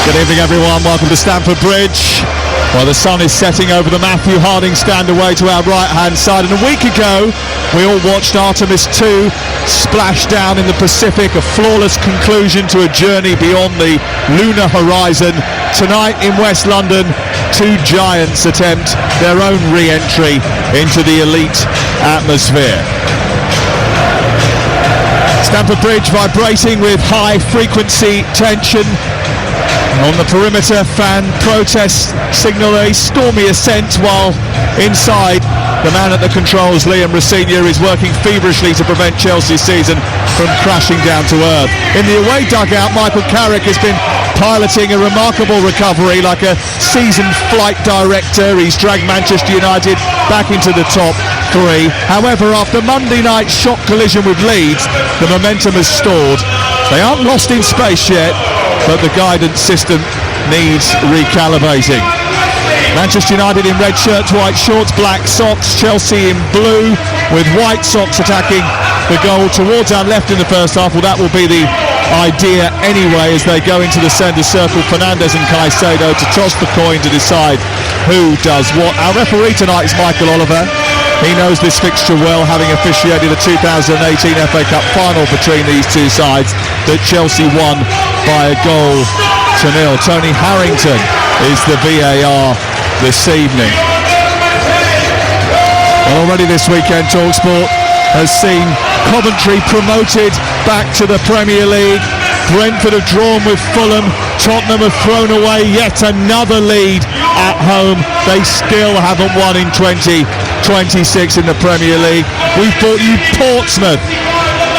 Good evening, everyone. Welcome to Stamford Bridge. Well, the sun is setting over the Matthew Harding stand away to our right-hand side. And a week ago, we all watched Artemis 2 splash down in the Pacific, a flawless conclusion to a journey beyond the lunar horizon. Tonight in West London, two giants attempt their own re-entry into the elite atmosphere. Stamford Bridge vibrating with high-frequency tension. On the perimeter, fan protests signal a stormy ascent, while inside, the man at the controls, Liam Rosenior, is working feverishly to prevent Chelsea's season from crashing down to earth. In the away dugout, Michael Carrick has been piloting a remarkable recovery like a seasoned flight director. He's dragged Manchester United back into the top three. However, after Monday night's shock collision with Leeds, the momentum has stalled. They aren't lost in space yet, but the guidance system needs recalibrating. Manchester United in red shirts, white shorts, black socks. Chelsea in blue with white socks attacking the goal towards our left in the first half. Well, that will be the idea anyway as they go into the centre circle. Fernandes and Caicedo to toss the coin to decide who does what. Our referee tonight is Michael Oliver. He knows this fixture well, having officiated the 2018 FA Cup final between these two sides that Chelsea won by a goal to nil. Tony Harrington is the VAR this evening. Well, already this weekend, TalkSport has seen Coventry promoted back to the Premier League. Brentford have drawn with Fulham. Tottenham have thrown away yet another lead at home. They still haven't won in 2026 in the Premier League. We've brought you Portsmouth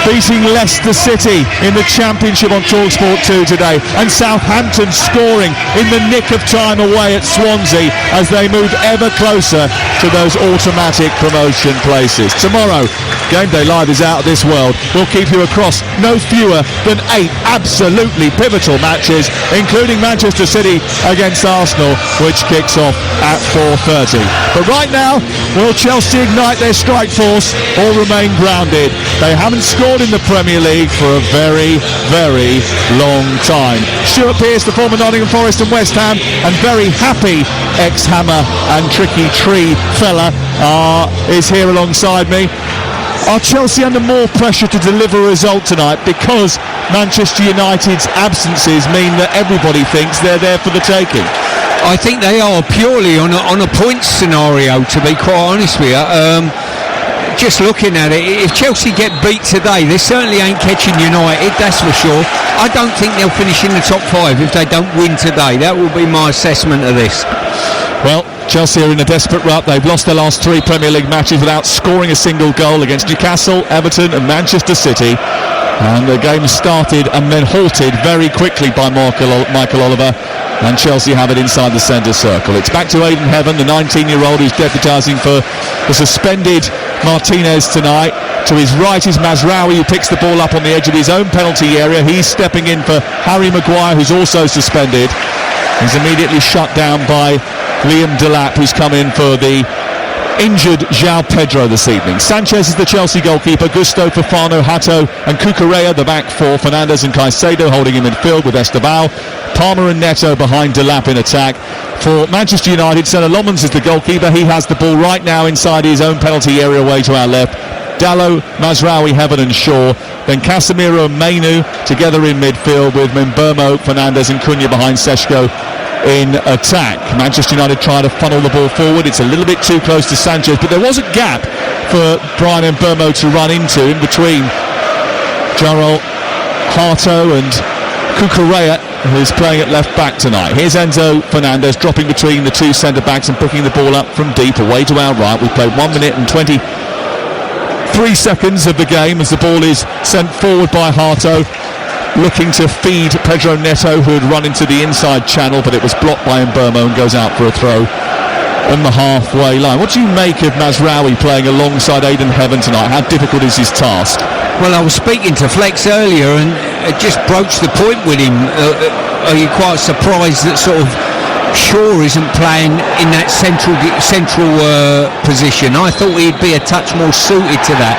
beating Leicester City in the Championship on TalkSport 2 today, and Southampton scoring in the nick of time away at Swansea as they move ever closer to those automatic promotion places. Tomorrow, Game Day Live is out of this world. We'll keep you across no fewer than 8 absolutely pivotal matches, including Manchester City against Arsenal, which kicks off at 4:30. But right now, will Chelsea ignite their strike force or remain grounded? They haven't scored in the Premier League for a very, very long time. Stuart Pearce, the former Nottingham Forest and West Ham, and very happy ex-Hammer and Tricky Tree fella is here alongside me. Are Chelsea under more pressure to deliver a result tonight because Manchester United's absences mean that everybody thinks they're there for the taking? I think they are, purely on a points scenario, to be quite honest with you. Just looking at it, if Chelsea get beat today, they certainly ain't catching United, that's for sure. I don't think they'll finish in the top 5 if they don't win today. That will be my assessment of this. Well, Chelsea are in a desperate rut. They've lost their last 3 Premier League matches without scoring a single goal against Newcastle, Everton and Manchester City. And the game started and then halted very quickly by Michael Oliver. And Chelsea have it inside the centre circle. It's back to Aidan Heaven, the 19-year-old who's deputising for the suspended Martinez tonight. To his right is Mazraoui, who picks the ball up on the edge of his own penalty area. He's stepping in for Harry Maguire, who's also suspended. He's immediately shut down by Liam Delap, who's come in for the injured João Pedro this evening. Sanchez is the Chelsea goalkeeper. Gusto, Fofana, Hato and Cucurella the back four. Fernandes and Caicedo holding him in midfield with Esteban. Palmer and Neto behind Delap in attack. For Manchester United, Senna Lomans is the goalkeeper. He has the ball right now inside his own penalty area away to our left. Dalot, Mazraoui, Heaven and Shaw. Then Casemiro and Mainu together in midfield with Mbeumo, Fernandes and Cunha behind Seshko in attack. Manchester United trying to funnel the ball forward. It's a little bit too close to Sanchez, but there was a gap for Brian Mbeumo to run into in between Jarrell Hato and Cucurella, who's playing at left back tonight. Here's Enzo Fernandez dropping between the two centre backs and picking the ball up from deep away to our right. We've played 1 minute and 23 seconds of the game as the ball is sent forward by Hato, looking to feed Pedro Neto, who had run into the inside channel, but it was blocked by Mbeumo and goes out for a throw on the halfway line. What do you make of Mazraoui playing alongside Aidan Heaven tonight? How difficult is his task? Well, I was speaking to Flex earlier and it just broached the point with him. Are you quite surprised that sort of Shaw isn't playing in that central position? I thought he'd be a touch more suited to that.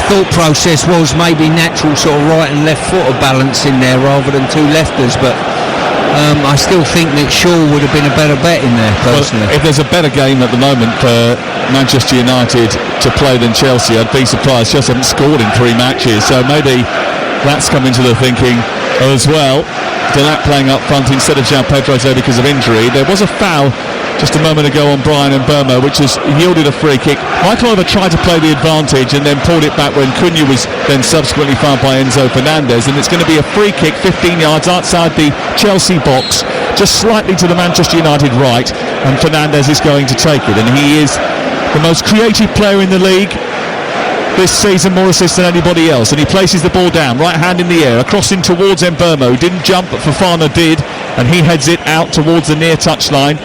Thought process was maybe natural sort of right and left foot of balance in there rather than two lefters, but I still think that Shaw would have been a better bet in there, personally. Well, if there's a better game at the moment for Manchester United to play than Chelsea, I'd be surprised. Chelsea haven't scored in 3 matches, so maybe that's come into the thinking as well. Delap playing up front instead of João Pedro because of injury. There was a foul just a moment ago on Bryan Mbeumo, which has yielded a free kick. Michael Oliver tried to play the advantage and then pulled it back when Cunha was then subsequently fouled by Enzo Fernandez, and it's going to be a free kick 15 yards outside the Chelsea box, just slightly to the Manchester United right, and Fernandez is going to take it, and he is the most creative player in the league this season, more assists than anybody else, and he places the ball down, right hand in the air, across in towards Mbeumo, didn't jump but Fofana did, and he heads it out towards the near touchline.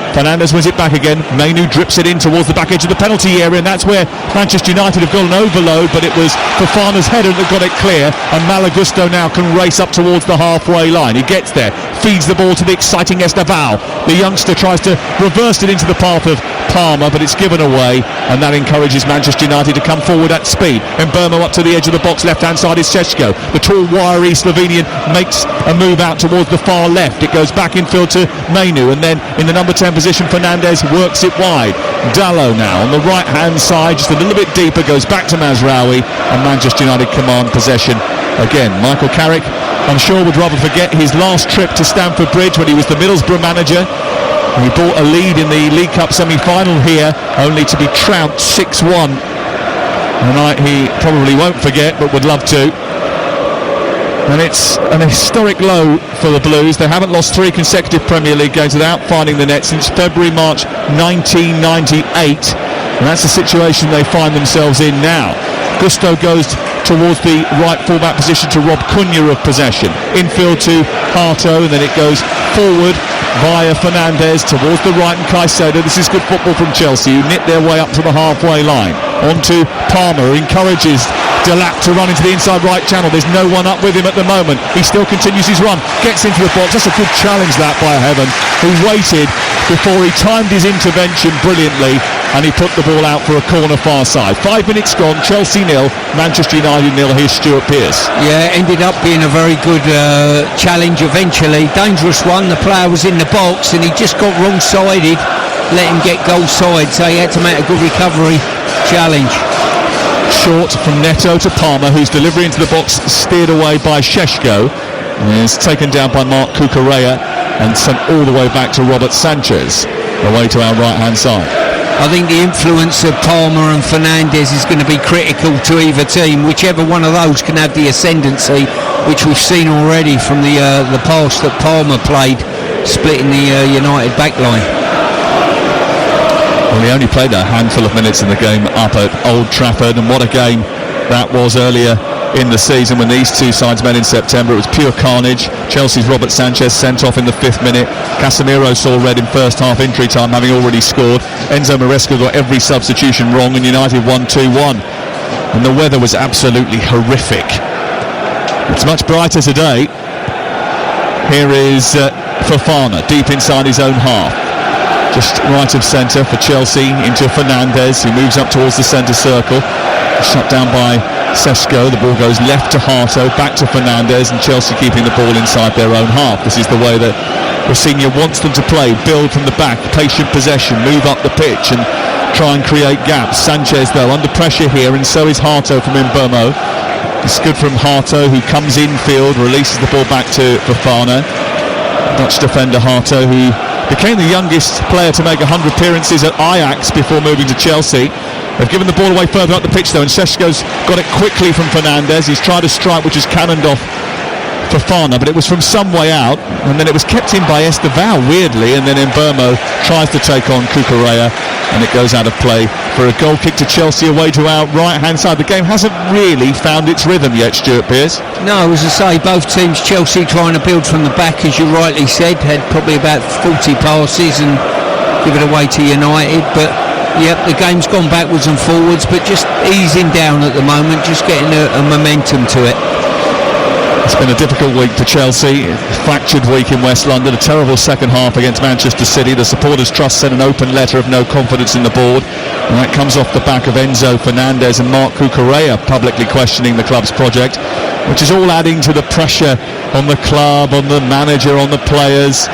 Fernandez wins it back again. Mainu drips it in towards the back edge of the penalty area, and that's where Manchester United have got an overload, but it was Fofana's header that got it clear, and Malo Gusto now can race up towards the halfway line. He gets there, feeds the ball to the exciting Estaval. The youngster tries to reverse it into the path of Palmer, but it's given away, and that encourages Manchester United to come forward at speed. Mbeumo up to the edge of the box, left hand side is Šeško. The tall, wiry Slovenian makes a move out towards the far left. It goes back infield to Mainu, and then in the number 10 position Fernandez works it wide. Dalot now on the right hand side, just a little bit deeper, goes back to Mazraoui, and Manchester United command possession again. Michael Carrick, I'm sure, would rather forget his last trip to Stamford Bridge when he was the Middlesbrough manager. He bought a lead in the League Cup semi-final here, only to be trounced 6-1. A night he probably won't forget, but would love to. And it's an historic low for the Blues. They haven't lost 3 consecutive Premier League games without finding the net since February-March 1998. And that's the situation they find themselves in now. Gusto goes towards the right fullback position to rob Cunha of possession. Infield to Hato, and then it goes forward via Fernandez towards the right and Caicedo. This is good football from Chelsea, who knit their way up to the halfway line. On to Palmer, encourages Delap to run into the inside right channel. There's no one up with him at the moment. He still continues his run, gets into the box. That's a good challenge, that, by Heaven, who waited before he timed his intervention brilliantly, and he put the ball out for a corner far side. 5 minutes gone, Chelsea 0, Manchester United 0. Here's Stuart Pearce. Yeah, ended up being a very good challenge eventually. Dangerous one. The player was in the box and he just got wrong-sided, let him get goal side, so he had to make a good recovery challenge. Short from Neto to Palmer, whose delivery into the box steered away by Šeško, is taken down by Marc Cucurella and sent all the way back to Robert Sanchez, away to our right hand side. I think the influence of Palmer and Fernandez is going to be critical to either team. Whichever one of those can have the ascendancy, which we've seen already from the past that Palmer played, splitting the United backline. Well, he only played a handful of minutes in the game up at Old Trafford, and what a game that was earlier in the season when these two sides met in September. It was pure carnage. Chelsea's Robert Sanchez sent off in the 5th minute. Casemiro saw red in first half injury time, having already scored. Enzo Maresca got every substitution wrong, and United won 2-1. And the weather was absolutely horrific. It's much brighter today. Here is Fofana, deep inside his own half. Just right of centre for Chelsea into Fernandez, who moves up towards the centre circle. Shut down by Šeško. The ball goes left to Hato, back to Fernandez, and Chelsea keeping the ball inside their own half. This is the way that Rossinha wants them to play. Build from the back, patient possession, move up the pitch and try and create gaps. Sanchez, though, under pressure here, and so is Hato from Mbeumo. It's good from Hato, who comes infield, releases the ball back to Fofana. Dutch defender Hato, who became the youngest player to make 100 appearances at Ajax before moving to Chelsea. They've given the ball away further up the pitch though, and Šeško's got it quickly from Fernandez. He's tried a strike which is cannoned off Fofana, but it was from some way out, and then it was kept in by Estaval weirdly, and then Mbeumo tries to take on Cucurella, and it goes out of play for a goal kick to Chelsea away to our right hand side. The game hasn't really found its rhythm yet, Stuart Pearce. No, as I say, both teams, Chelsea trying to build from the back, as you rightly said, had probably about 40 passes and give it away to United, but yep, the game's gone backwards and forwards, but just easing down at the moment, just getting a momentum to it. It's been a difficult week for Chelsea, fractured week in West London, a terrible second half against Manchester City. The Supporters Trust sent an open letter of no confidence in the board, and that comes off the back of Enzo Fernandez and Marc Cucurella publicly questioning the club's project, which is all adding to the pressure on the club, on the manager, on the players,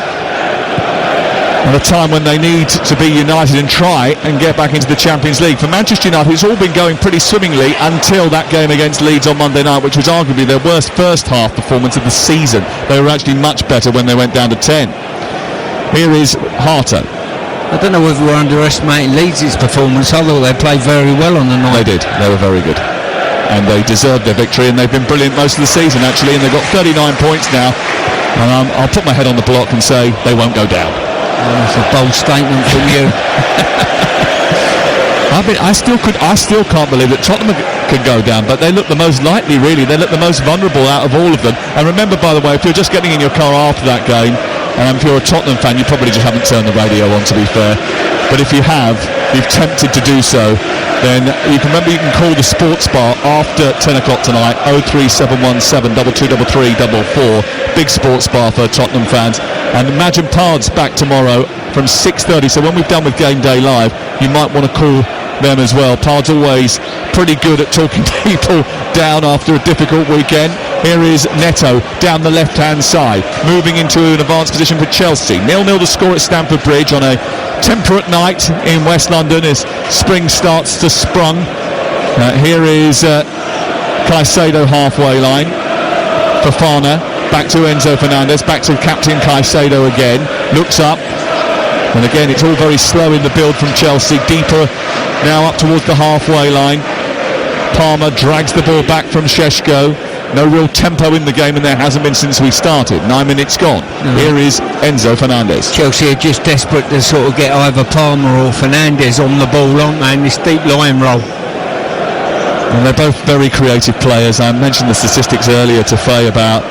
at a time when they need to be united and try and get back into the Champions League. For Manchester United, it's all been going pretty swimmingly until that game against Leeds on Monday night, which was arguably their worst first half performance of the season. They were actually much better when they went down to 10. Here is Harto. I don't know whether we're underestimating Leeds' performance. I thought they played very well on the night. They did. They were very good. And they deserved their victory, and they've been brilliant most of the season, actually, and they've got 39 points now. And I'll put my head on the block and say they won't go down. That's a bold statement from you. I still can't believe that Tottenham could go down, but they look the most likely, really. They look the most vulnerable out of all of them. And remember, by the way, if you're just getting in your car after that game, if you're a Tottenham fan, you probably just haven't turned the radio on, to be fair. But if you have, you've tempted to do so, then you can call the sports bar after 10 o'clock tonight, 03717 223344, big sports bar for Tottenham fans. And Imagine Pards back tomorrow from 6:30, so when we've done with Game Day Live, you might want to call them as well. Pards always pretty good at talking people down after a difficult weekend. Here is Neto down the left-hand side, moving into an advanced position for Chelsea. 0-0 the score at Stamford Bridge on a temperate night in West London as spring starts to sprung. Here is Caicedo halfway line. Fofana back to Enzo Fernandez, back to captain Caicedo again. Looks up, and again it's all very slow in the build from Chelsea. Deeper now up towards the halfway line. Palmer drags the ball back from Šeško. No real tempo in the game, and there hasn't been since we started. 9 minutes gone. Here is Enzo Fernandez. Chelsea are just desperate to sort of get either Palmer or Fernandez on the ball, aren't they, in this deep line roll. And they're both very creative players. I mentioned the statistics earlier to Faye about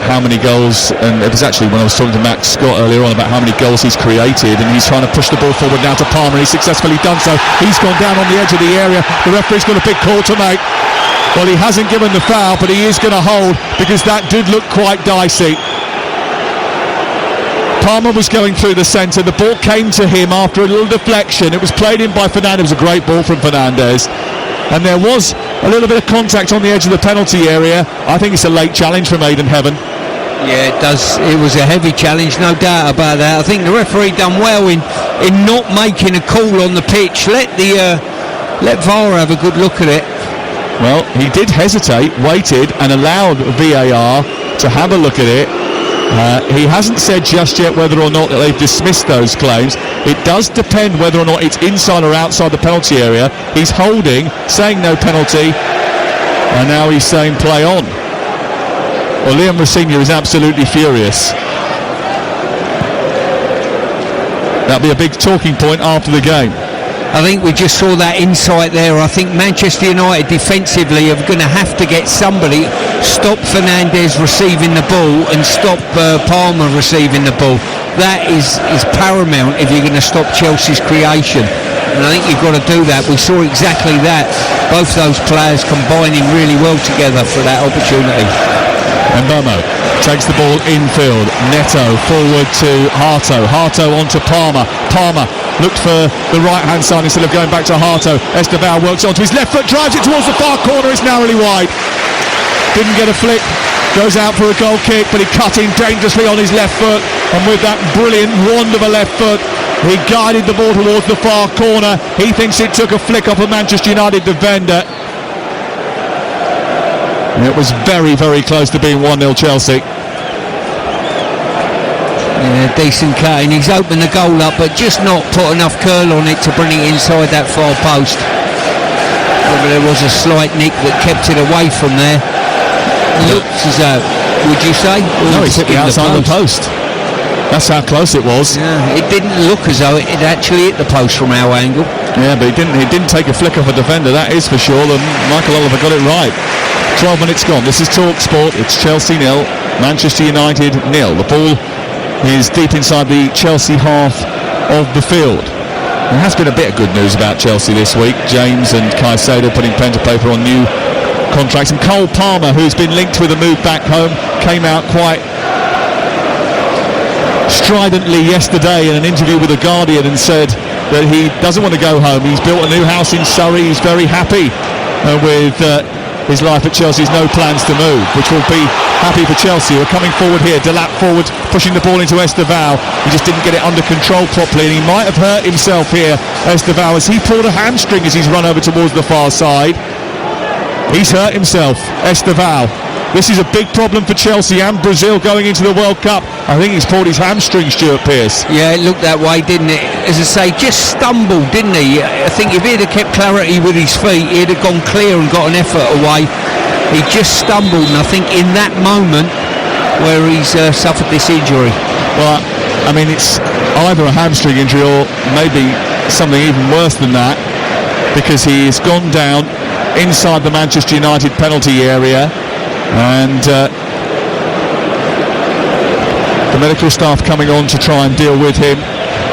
how many goals, and it was actually when I was talking to Max Scott earlier on about how many goals he's created, and he's trying to push the ball forward now to Palmer. He's successfully done so. He's gone down on the edge of the area. The referee's got a big call to make. Well, he hasn't given the foul, but he is going to hold, because that did look quite dicey. Palmer was going through the centre. The ball came to him after a little deflection. It was played in by Fernandez. It was a great ball from Fernandez. And there was a little bit of contact on the edge of the penalty area. I think it's a late challenge from Aidan Heaven. Yeah, it does. It was a heavy challenge, no doubt about that. I think the referee done well in not making a call on the pitch. Let VAR have a good look at it. Well, he did hesitate, waited, and allowed VAR to have a look at it. He hasn't said just yet whether or not that they've dismissed those claims. It does depend whether or not it's inside or outside the penalty area. He's holding, saying no penalty, and now he's saying play on. Well, Liam Rosenior is absolutely furious. That'll be a big talking point after the game. I think we just saw that insight there. I think Manchester United defensively are going to have to get somebody stop Fernandez receiving the ball and stop Palmer receiving the ball. That is paramount if you're going to stop Chelsea's creation, and I think you've got to do that. We saw exactly that, both those players combining really well together for that opportunity. And Mbeumo takes the ball infield. Neto forward to Harto. Harto onto Palmer. Palmer looked for the right-hand side instead of going back to Harto. Esteban works onto his left foot, drives it towards the far corner. It's narrowly wide. Didn't get a flick. Goes out for a goal kick, but he cut in dangerously on his left foot. And with that brilliant wand of a left foot, he guided the ball towards the far corner. He thinks it took a flick off a Manchester United defender. It was very, very close to being 1-0 Chelsea. Yeah, decent cutting. He's opened the goal up, but just not put enough curl on it to bring it inside that far post. Whether there was a slight nick that kept it away from there. Looks as though, would you say? No, he hit the outside of the post. That's how close it was. Yeah, it didn't look as though it actually hit the post from our angle. Yeah, but he didn't take a flick off a defender, that is for sure. And Michael Oliver got it right. 12 minutes gone. This is TalkSport. It's Chelsea 0, Manchester United 0. The ball is deep inside the Chelsea half of the field. There has been a bit of good news about Chelsea this week. James and Caicedo putting pen to paper on new contracts. And Cole Palmer, who's been linked with a move back home, came out quite stridently yesterday in an interview with The Guardian and said that he doesn't want to go home. He's built a new house in Surrey. He's very happy with his life at Chelsea. He's no plans to move, which will be happy for Chelsea. We're coming forward here. Delap forward, pushing the ball into Esteval. He just didn't get it under control properly, and he might have hurt himself here, Esteval, as he pulled a hamstring as he's run over towards the far side. He's hurt himself, Esteval. This is a big problem for Chelsea and Brazil going into the World Cup. I think he's pulled his hamstring, Stuart Pearce. Yeah, it looked that way, didn't it? As I say, just stumbled, didn't he? I think if he'd have kept clarity with his feet, he'd have gone clear and got an effort away. He just stumbled, and I think in that moment where he's suffered this injury. Well, I mean, it's either a hamstring injury or maybe something even worse than that, because he has gone down inside the Manchester United penalty area, and the medical staff coming on to try and deal with him.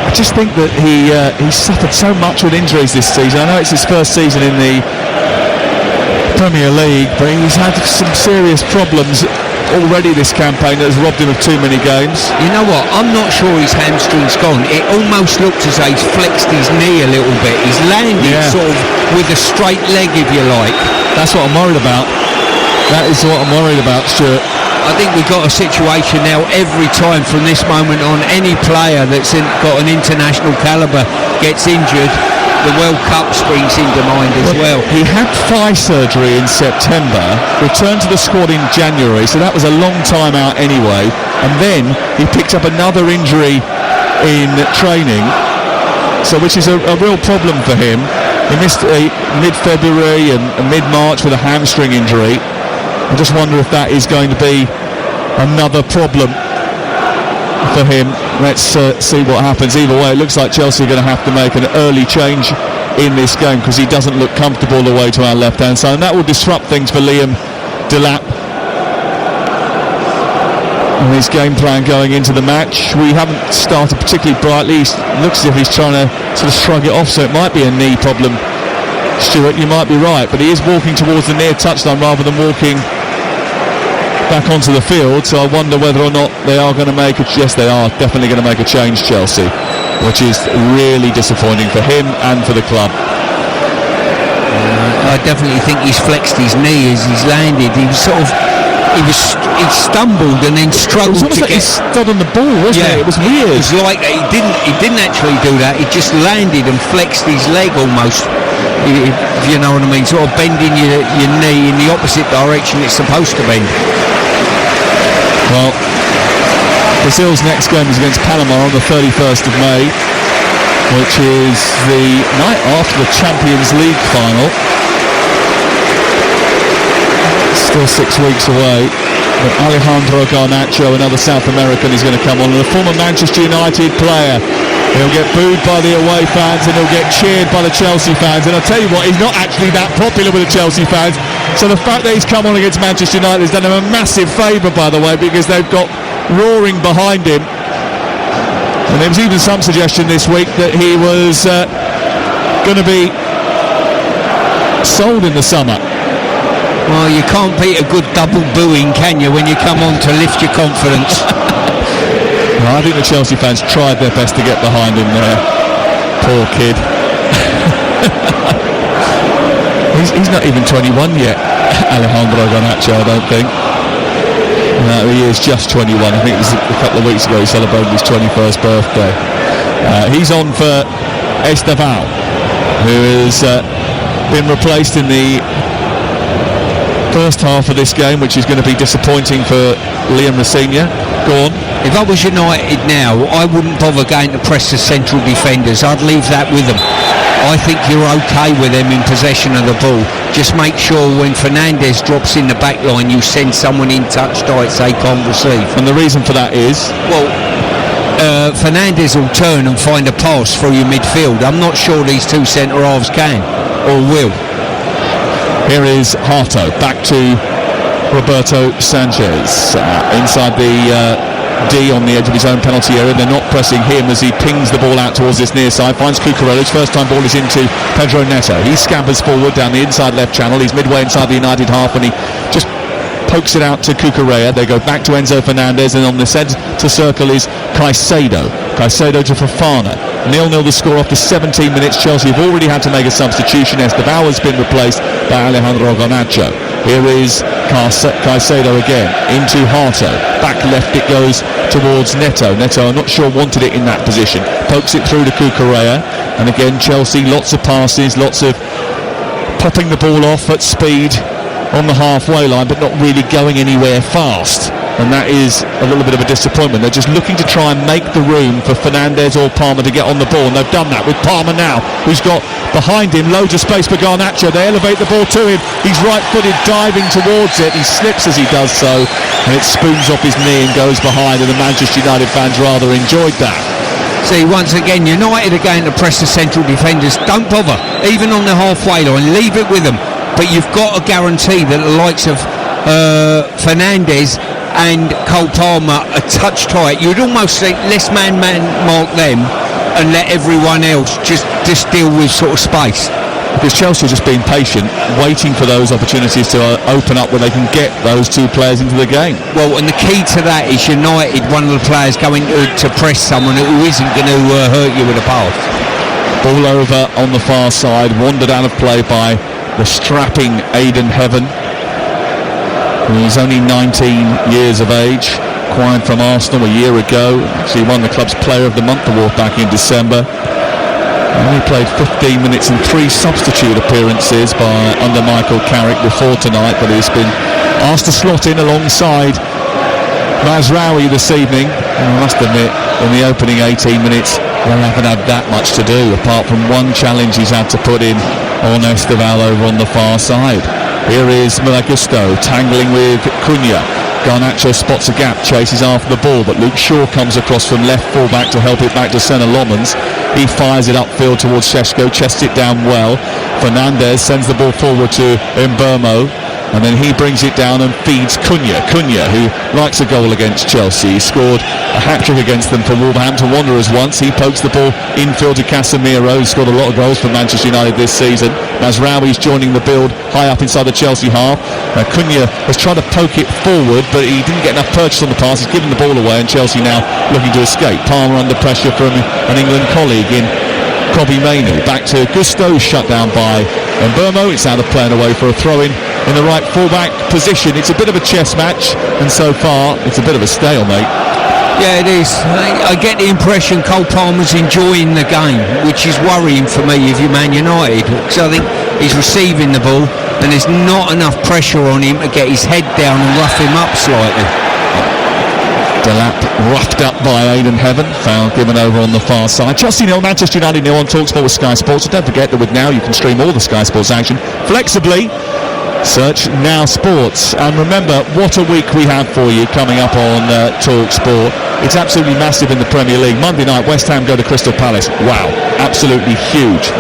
I just think that he's suffered so much with injuries this season. I know it's his first season in the Premier League, but he's had some serious problems already this campaign that has robbed him of too many games. You know what? I'm not sure his hamstring's gone. It almost looked as though he's flexed his knee a little bit. He's landed sort of with a straight leg, if you like. That's what I'm worried about. That is what I'm worried about, Stuart. I think we've got a situation now every time from this moment on, any player that's got an international calibre gets injured, the World Cup springs into mind as well. He had thigh surgery in September, returned to the squad in January, so that was a long time out anyway, and then he picked up another injury in training, so which is a real problem for him. He missed mid-February and mid-March with a hamstring injury. I just wonder if that is going to be another problem for him. Let's see what happens. Either way, it looks like Chelsea are going to have to make an early change in this game, because he doesn't look comfortable the way to our left-hand side, and that will disrupt things for Liam Delap and his game plan going into the match. We haven't started particularly brightly. It looks as if he's trying to sort of shrug it off, so it might be a knee problem. Stuart, you might be right, but he is walking towards the near touchline rather than walking back onto the field, so I wonder whether or not they are going to make yes, they are definitely going to make a change, Chelsea, which is really disappointing for him and for the club. I definitely think he's flexed his knee as he's landed. He stumbled and then struggled to like get. He stood on the ball, wasn't it? It was weird. It was like he didn't actually do that. He just landed and flexed his leg almost. If you know what I mean, sort of bending your knee in the opposite direction it's supposed to bend. Well, Brazil's next game is against Panama on the 31st of May, which is the night after the Champions League final. Still 6 weeks away, but Alejandro Garnacho, another South American, is going to come on, and a former Manchester United player. He'll get booed by the away fans and he'll get cheered by the Chelsea fans, and I'll tell you what, he's not actually that popular with the Chelsea fans, so the fact that he's come on against Manchester United has done him a massive favour, by the way, because they've got roaring behind him. And there was even some suggestion this week that he was going to be sold in the summer. Well, you can't beat a good double booing, can you, when you come on to lift your confidence? Well, I think the Chelsea fans tried their best to get behind him there. Poor kid. he's not even 21 yet, Alejandro Garnacho, I don't think. No, he is just 21. I think it was a couple of weeks ago he celebrated his 21st birthday. He's on for Esteval, who has been replaced in the first half of this game, which is going to be disappointing for Liam Rosenior. Go on. If I was United now, I wouldn't bother going to press the central defenders. I'd leave that with them. I think you're okay with them in possession of the ball. Just make sure when Fernandes drops in the back line, you send someone in touch tight so they can't receive. And the reason for that is? Well, Fernandes will turn and find a pass through your midfield. I'm not sure these two centre-halves can or will. Here is Hato, back to Roberto Sanchez inside the D on the edge of his own penalty area. They're not pressing him as he pings the ball out towards this near side. Finds Cucurella. His first time ball is into Pedro Neto. He scampers forward down the inside left channel. He's midway inside the United half when he just pokes it out to Cucurella. They go back to Enzo Fernandez, and on the centre circle is Caicedo. Caicedo to Fofana. 0-0 the score after 17 minutes. Chelsea have already had to make a substitution. Esteban has been replaced by Alejandro Garnacho. Here is Caicedo again into Hato. Back left it goes towards Neto. Neto, I'm not sure, wanted it in that position. Pokes it through to Cucurella. And again, Chelsea, lots of passes, lots of popping the ball off at speed on the halfway line, but not really going anywhere fast. And that is a little bit of a disappointment. They're just looking to try and make the room for Fernandez or Palmer to get on the ball, and they've done that with Palmer now, who's got behind him loads of space for Garnacho. They elevate the ball to him. He's right-footed, diving towards it. He slips as he does so, and it spoons off his knee and goes behind, and the Manchester United fans rather enjoyed that. See, once again, United are going to press the central defenders. Don't bother, even on the halfway line. Leave it with them. But you've got to guarantee that the likes of Fernandez and Cole Palmer are touch tight. You'd almost say let's man mark them and let everyone else just deal with sort of space. Because Chelsea have just been patient, waiting for those opportunities to open up where they can get those two players into the game. Well, and the key to that is United, one of the players going to press someone who isn't going to hurt you with a pass. Ball over on the far side, wandered out of play by the strapping Aidan Heaven. He's only 19 years of age, acquired from Arsenal a year ago. Actually won the club's Player of the Month award back in December. Only played 15 minutes and 3 substitute appearances under Michael Carrick before tonight, but he's been asked to slot in alongside Mazraoui this evening. And I must admit, in the opening 18 minutes, they haven't had that much to do, apart from one challenge he's had to put in on Esteban over on the far side. Here is Malagusto tangling with Cunha. Garnacho spots a gap, chases after the ball, but Luke Shaw comes across from left full-back to help it back to Senna Lomans. He fires it upfield towards Šeško, chests it down well. Fernandez sends the ball forward to Mbeumo, and then he brings it down and feeds Cunha, who likes a goal against Chelsea. He scored a hat-trick against them for Wolverhampton Wanderers once. He pokes the ball infield to Casemiro, who scored a lot of goals for Manchester United this season. Mazraoui's joining the build high up inside the Chelsea half. Cunha has tried to poke it forward, but he didn't get enough purchase on the pass. He's given the ball away, and Chelsea now looking to escape. Palmer under pressure from an England colleague in Kobbie Mainoo. Back to Gusto, shut down by Mbeumo. It's out of play and away for a throw-in the right full-back position. It's a bit of a chess match, and so far it's a bit of a stalemate. Yeah, it is. I get the impression Cole Palmer's enjoying the game, which is worrying for me if you're Man United, because I think he's receiving the ball and there's not enough pressure on him to get his head down and rough him up slightly. Delap roughed up by Aidan Heaven, foul given over on the far side. Chelsea 0, Manchester United 0 on TalkSport with Sky Sports. So don't forget that with Now you can stream all the Sky Sports action flexibly. Search Now Sports, and remember what a week we have for you coming up on TalkSport. It's absolutely massive in the Premier League. Monday night, West Ham go to Crystal Palace. Wow, absolutely huge.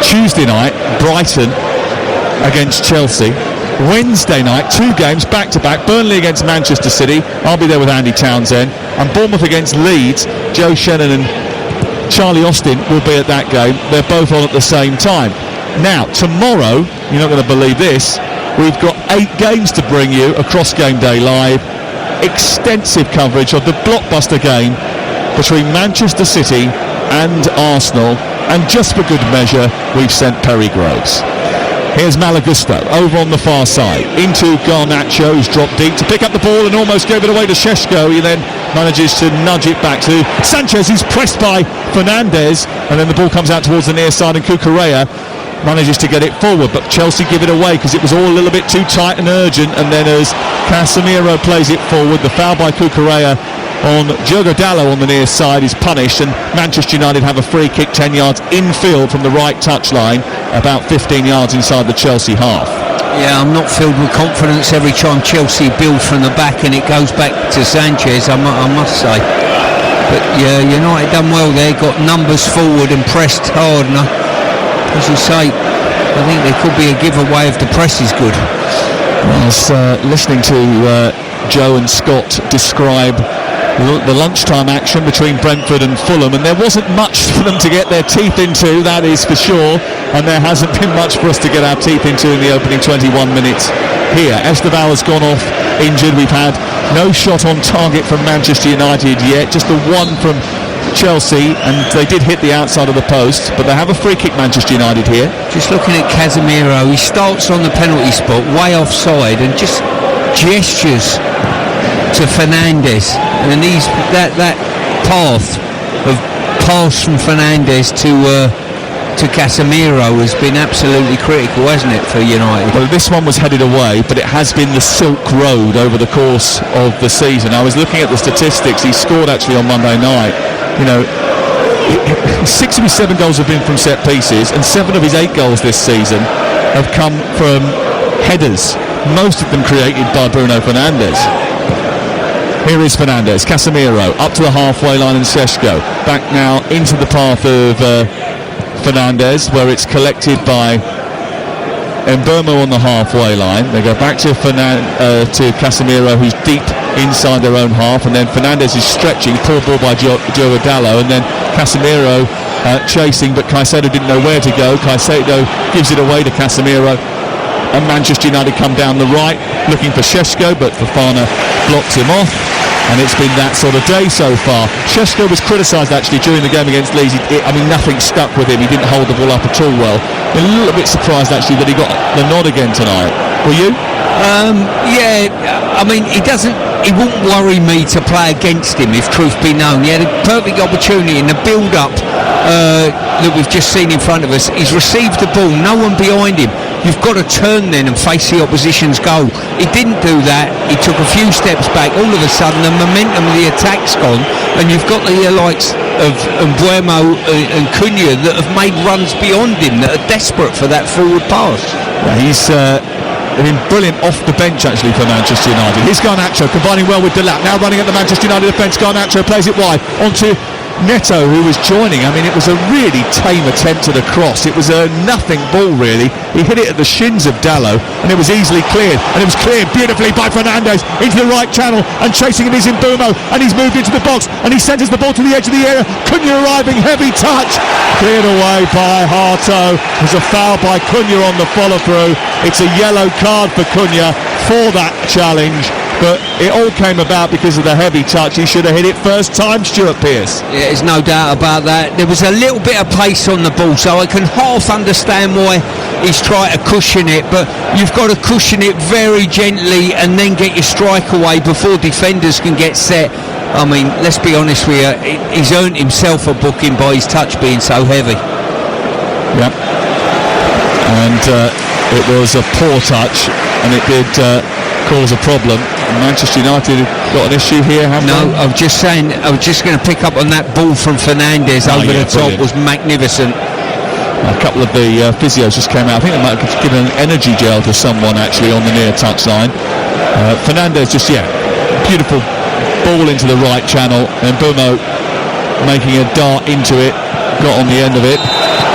Tuesday night, Brighton against Chelsea. Wednesday night, 2 games back-to-back. Burnley against Manchester City. I'll be there with Andy Townsend. And Bournemouth against Leeds. Joe Shannon and Charlie Austin will be at that game. They're both on at the same time. Now, tomorrow, you're not going to believe this, we've got 8 games to bring you across Game Day Live. Extensive coverage of the blockbuster game between Manchester City and Arsenal. And just for good measure, we've sent Perry Groves. Here's Malagusto over on the far side into Garnacho, who's dropped deep to pick up the ball and almost gave it away to Šeško. He then manages to nudge it back to Sanchez, who's pressed by Fernandez, and then the ball comes out towards the near side and Cucurella manages to get it forward, but Chelsea give it away because it was all a little bit too tight and urgent. And then as Casemiro plays it forward, the foul by Cucurella on Diogo Dalot on the near side is punished, and Manchester United have a free kick 10 yards infield from the right touchline, about 15 yards inside the Chelsea half. Yeah, I'm not filled with confidence every time Chelsea build from the back and it goes back to Sanchez, I must say. But yeah, United done well there, got numbers forward and pressed hard, and as you say, I think there could be a giveaway if the press is good. I was listening to Joe and Scott describe the lunchtime action between Brentford and Fulham, and there wasn't much for them to get their teeth into, that is for sure, and there hasn't been much for us to get our teeth into in the opening 21 minutes here. Esteval has gone off injured. We've had no shot on target from Manchester United yet, just the one from Chelsea, and they did hit the outside of the post, but they have a free kick, Manchester United, here. Just looking at Casemiro, he starts on the penalty spot way offside and just gestures to Fernandes, and he's that path of pass from Fernandes to Casemiro has been absolutely critical, hasn't it, for United? Well, this one was headed away, but it has been the Silk Road over the course of the season. I was looking at the statistics. He scored actually on Monday night. 6 of his 7 goals have been from set pieces, and 7 of his 8 goals this season have come from headers, most of them created by Bruno Fernandes. Here is Fernandes, Casemiro up to the halfway line, and Šeško back now into the path of Fernandes, where it's collected by Mbeumo on the halfway line. They go back to Casemiro, who's deep inside their own half, and then Fernandes is stretching, poor ball by Joe Dallo, and then Casemiro chasing, but Caicedo didn't know where to go. Caicedo gives it away to Casemiro, and Manchester United come down the right looking for Šeško, but Fofana blocks him off, and it's been that sort of day so far. Šeško was criticised actually during the game against Leeds. Nothing stuck with him. He didn't hold the ball up at all well. A little bit surprised actually that he got the nod again tonight. Were you? He wouldn't worry me to play against him, if truth be known. He had a perfect opportunity in the build-up that we've just seen in front of us. He's received the ball, no one behind him. You've got to turn then and face the opposition's goal. He didn't do that. He took a few steps back. All of a sudden, the momentum of the attack's gone, and you've got the likes of Mbeumo and Cunha that have made runs beyond him, that are desperate for that forward pass. Yeah, he's been brilliant off the bench actually for Manchester United. Here's Garnacho combining well with Delap, now running at the Manchester United defence. Garnacho plays it wide onto Neto, who was joining. It was a really tame attempt at a cross. It was a nothing ball really. He hit it at the shins of Dallo, and it was easily cleared, and it was cleared beautifully by Fernandes into the right channel, and chasing him is Mbeumo, and he's moved into the box, and he centres the ball to the edge of the area. Cunha arriving, heavy touch, cleared away by Hato. There's a foul by Cunha on the follow through. It's a yellow card for Cunha for that challenge, but it all came about because of the heavy touch. He should have hit it first time, Stuart Pearce. Yeah, there's no doubt about that. There was a little bit of pace on the ball, so I can half understand why he's trying to cushion it, but you've got to cushion it very gently and then get your strike away before defenders can get set. Let's be honest with you, he's earned himself a booking by his touch being so heavy. Yep. And it was a poor touch, and it did cause a problem. Manchester United got an issue here, haven't they? No, I was just saying, I was just going to pick up on that ball from Fernandes over the top. Was magnificent. A couple of the physios just came out. I think they might have given an energy gel to someone actually on the near touchline. Fernandes beautiful ball into the right channel, and Mbeumo making a dart into it, got on the end of it.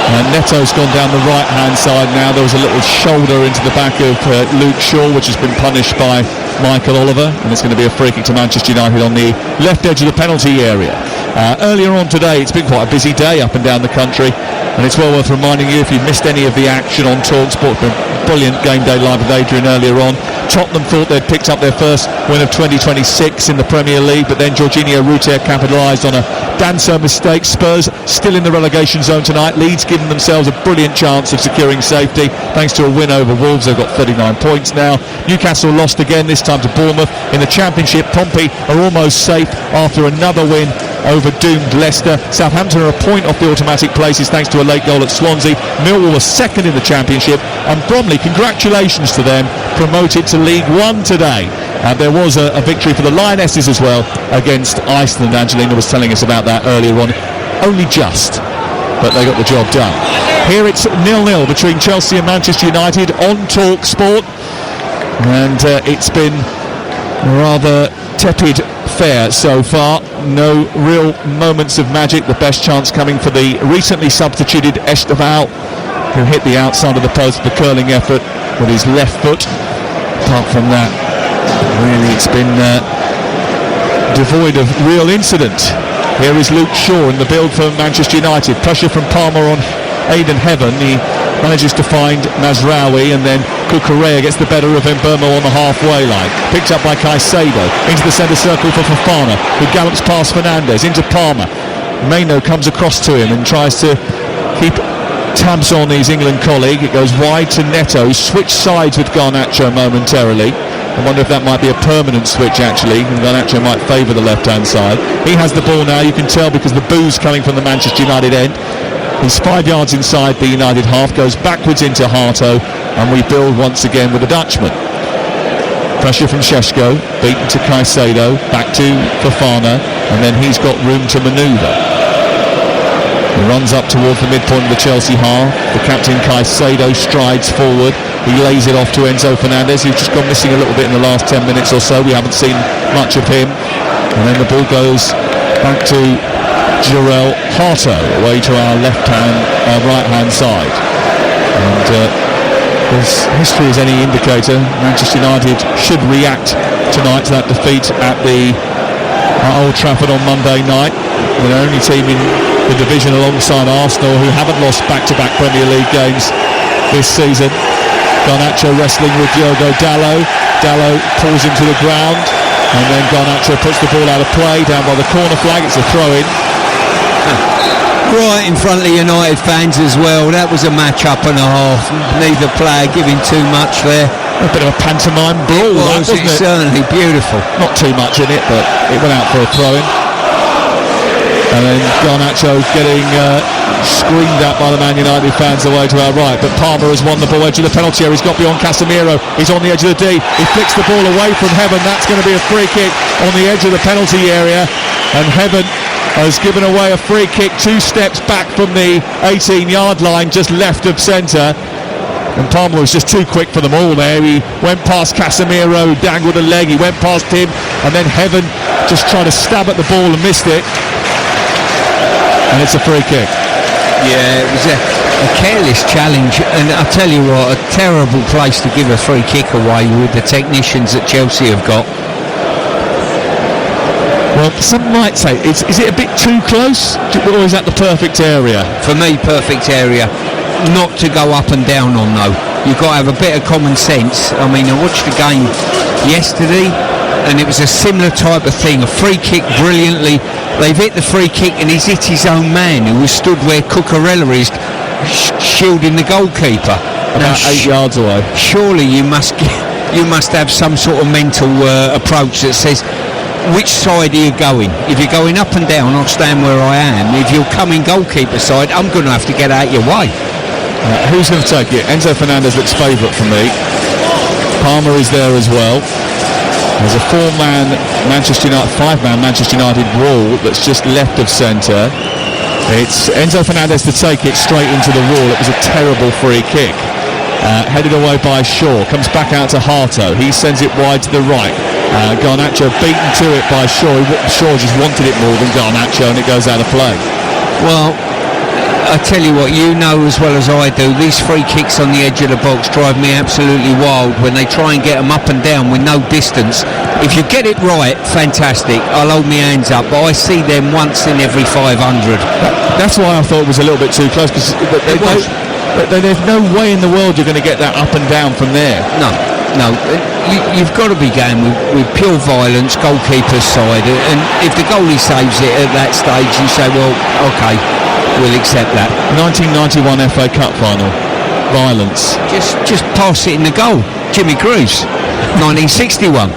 And Neto's gone down the right hand side now. There was a little shoulder into the back of Luke Shaw, which has been punished by Michael Oliver, and it's going to be a free kick to Manchester United on the left edge of the penalty area. Earlier on today, it's been quite a busy day up and down the country, and it's well worth reminding you, if you've missed any of the action on TalkSport, the brilliant game day live with Adrian earlier on. Tottenham thought they'd picked up their first win of 2026 in the Premier League, but then Jorginho Rutter capitalised on a Danso mistake. Spurs still in the relegation zone tonight. Leeds giving themselves a brilliant chance of securing safety thanks to a win over Wolves. They've got 39 points now. Newcastle lost again, this time to Bournemouth. In the Championship, Pompey are almost safe after another win over doomed Leicester. Southampton are a point off the automatic places thanks to a late goal at Swansea. Millwall was second in the Championship, and Bromley, congratulations to them, promoted to League One today. And there was a victory for the Lionesses as well against Iceland. Angelina was telling us about that earlier on. Only just, but they got the job done. Here it's 0-0 between Chelsea and Manchester United on TalkSport, and it's been rather tepid fare so far. No real moments of magic. The best chance coming for the recently substituted Esteval, who hit the outside of the post with the curling effort with his left foot. Apart from that, Really, it's been devoid of real incident. Here is Luke Shaw in the build for Manchester United. Pressure from Palmer on Aidan Heaven. He manages to find Mazraoui, and then Cucurella gets the better of Mbeumo on the halfway line. Picked up by Caicedo into the centre circle for Fofana, who gallops past Fernandes into Palmer. Maino comes across to him and tries to keep tabs on his England colleague. It goes wide to Neto, who switched sides with Garnacho momentarily. I wonder if that might be a permanent switch, actually. Garnacho might favour the left-hand side. He has the ball now, you can tell, because the boo's coming from the Manchester United end. He's 5 yards inside the United half, goes backwards into Harto, and we build once again with the Dutchman. Pressure from Šeško, beaten to Caicedo, back to Fofana, and then he's got room to manoeuvre. He runs up towards the midpoint of the Chelsea half. The captain Caicedo strides forward. He lays it off to Enzo Fernandez, who's just gone missing a little bit in the last 10 minutes or so. We haven't seen much of him. And then the ball goes back to Jarell Harto, away to our right-hand side. And as history is any indicator, Manchester United should react tonight to that defeat at Old Trafford on Monday night. They're the only team in the division alongside Arsenal who haven't lost back-to-back Premier League games this season. Garnacho wrestling with Diogo Dalot. Dalot pulls him to the ground, and then Garnacho puts the ball out of play down by the corner flag. It's a throw-in. Right in front of the United fans as well. That was a match-up and a half. Neither player giving too much there. A bit of a pantomime brawl, wasn't it? Certainly beautiful. Not too much in it, but it went out for a throw-in. And then Garnacho getting screamed at by the Man United fans away to our right. But Palmer has won the ball edge of the penalty area. He's got beyond Casemiro. He's on the edge of the D. He flicks the ball away from Heaven. That's going to be a free kick on the edge of the penalty area. And Heaven has given away a free kick 2 steps back from the 18-yard line, just left of centre. And Palmer was just too quick for them all there. He went past Casemiro, who dangled a leg. He went past him. And then Heaven just tried to stab at the ball and missed it. And it's a free kick. Yeah, it was a careless challenge, and I tell you what, a terrible place to give a free kick away with the technicians that Chelsea have got. Well, some might say, is it a bit too close, or is that the perfect area? For me, perfect area. Not to go up and down on, though. You've got to have a bit of common sense. I mean, I watched the game yesterday, and it was a similar type of thing. A free kick brilliantly. They've hit the free kick and he's hit his own man, who was stood where Cucurella is, shielding the goalkeeper. About 8 yards away. Surely you must have some sort of mental approach that says, which side are you going? If you're going up and down, I'll stand where I am. If you're coming goalkeeper side, I'm going to have to get out your way. Who's going to take it? Enzo Fernandez looks favourite for me. Palmer is there as well. There's a 5-man Manchester United wall that's just left of centre. It's Enzo Fernandez to take it straight into the wall. It was a terrible free kick. Headed away by Shaw. Comes back out to Harto. He sends it wide to the right. Garnacho beaten to it by Shaw. Shaw just wanted it more than Garnacho, and it goes out of play. Well, I tell you what, you know as well as I do, these free kicks on the edge of the box drive me absolutely wild when they try and get them up and down with no distance. If you get it right, fantastic, I'll hold my hands up, but I see them once in every 500. That's why I thought it was a little bit too close, because there's no way in the world you're going to get that up and down from there. No, you've got to be going with pure violence, goalkeeper's side, and if the goalie saves it at that stage, you say, well, okay, we'll accept that. 1991 FA Cup final. Violence. Just pass it in the goal. Jimmy Greaves. 1961.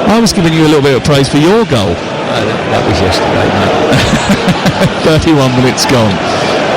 I was giving you a little bit of praise for your goal. That was yesterday, mate. 31 minutes gone.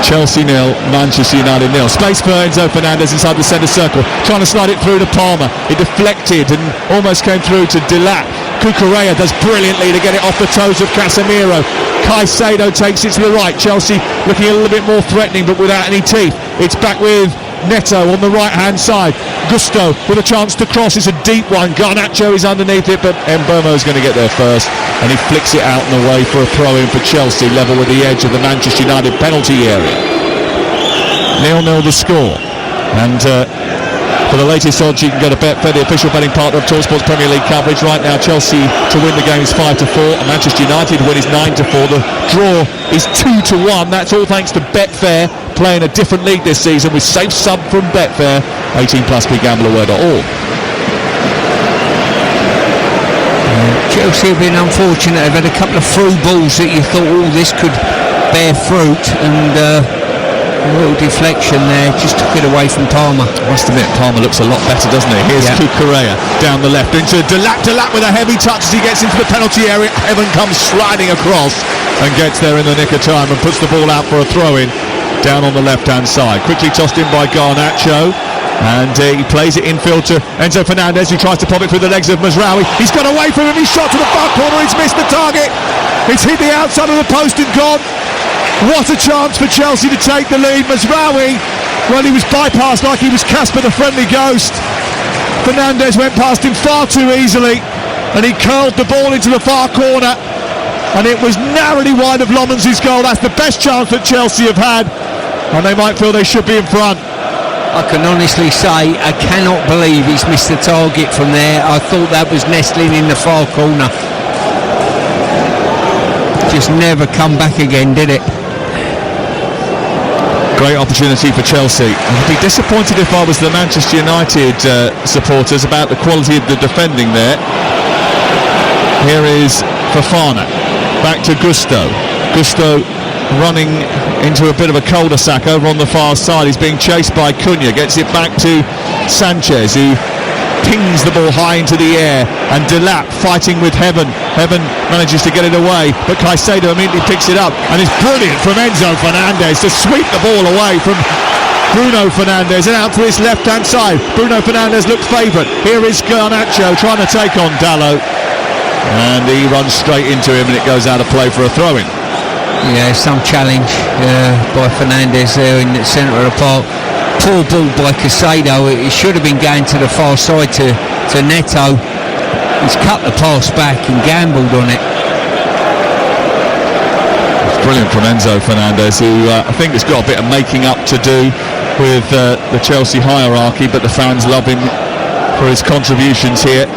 Chelsea 0, Manchester United 0. Space for Enzo Fernandez inside the centre circle, trying to slide it through to Palmer. It deflected and almost came through to Dilat. Cucurella does brilliantly to get it off the toes of Casemiro. Caicedo takes it to the right. Chelsea looking a little bit more threatening, but without any teeth. It's back with Neto on the right-hand side. Gusto with a chance to cross. It's a deep one. Garnacho is underneath it, but Mbeumo is going to get there first, and he flicks it out and away for a throw-in for Chelsea, level with the edge of the Manchester United penalty area. 0-0 the score, and For the latest odds, you can go to Betfair, the official betting partner of TalkSport's Premier League coverage. Right now, Chelsea to win the game is 5-4, and Manchester United to win is 9-4. The draw is 2-1. That's all thanks to Betfair, playing a different league this season with safe sub from Betfair. 18+ begambleaware.org. Chelsea have been unfortunate. They've had a couple of through balls that you thought, this could bear fruit, and a little deflection there, just took it away from Palmer. I must admit, Palmer looks a lot better, doesn't he? Here's Cucurella down the left into Delap with a heavy touch as he gets into the penalty area. Evan comes sliding across and gets there in the nick of time and puts the ball out for a throw-in down on the left-hand side. Quickly tossed in by Garnacho, and he plays it infield to Enzo Fernandez, who tries to pop it through the legs of Mazraoui. He's got away from him, he's shot to the far corner, he's missed the target. It's hit the outside of the post and gone. What a chance for Chelsea to take the lead. Mazraoui, well, he was bypassed like he was Casper the Friendly Ghost. Fernandez went past him far too easily, and he curled the ball into the far corner, and it was narrowly wide of Lomans' goal. That's the best chance that Chelsea have had, and they might feel they should be in front. I can honestly say I cannot believe he's missed the target from there. I thought that was nestling in the far corner. Just never come back again, did it? Great opportunity for Chelsea. I'd be disappointed if I was the Manchester United supporters about the quality of the defending there. Here is Fofana, back to Gusto. Gusto running into a bit of a cul-de-sac over on the far side. He's being chased by Cunha, gets it back to Sanchez, who pings the ball high into the air, and Delap fighting with Heaven. Heaven manages to get it away, but Caicedo immediately picks it up, and it's brilliant from Enzo Fernandez to sweep the ball away from Bruno Fernandes and out to his left-hand side. Bruno Fernandes looks favourite. Here is Garnacho trying to take on Dalot, and he runs straight into him, and it goes out of play for a throw-in. Yeah, some challenge by Fernandes there in the centre of the park. Poor ball by Caicedo. It should have been going to the far side to Neto. He's cut the pass back and gambled on it. It's brilliant from Enzo Fernandez, who I think has got a bit of making up to do with the Chelsea hierarchy, but the fans love him for his contributions here.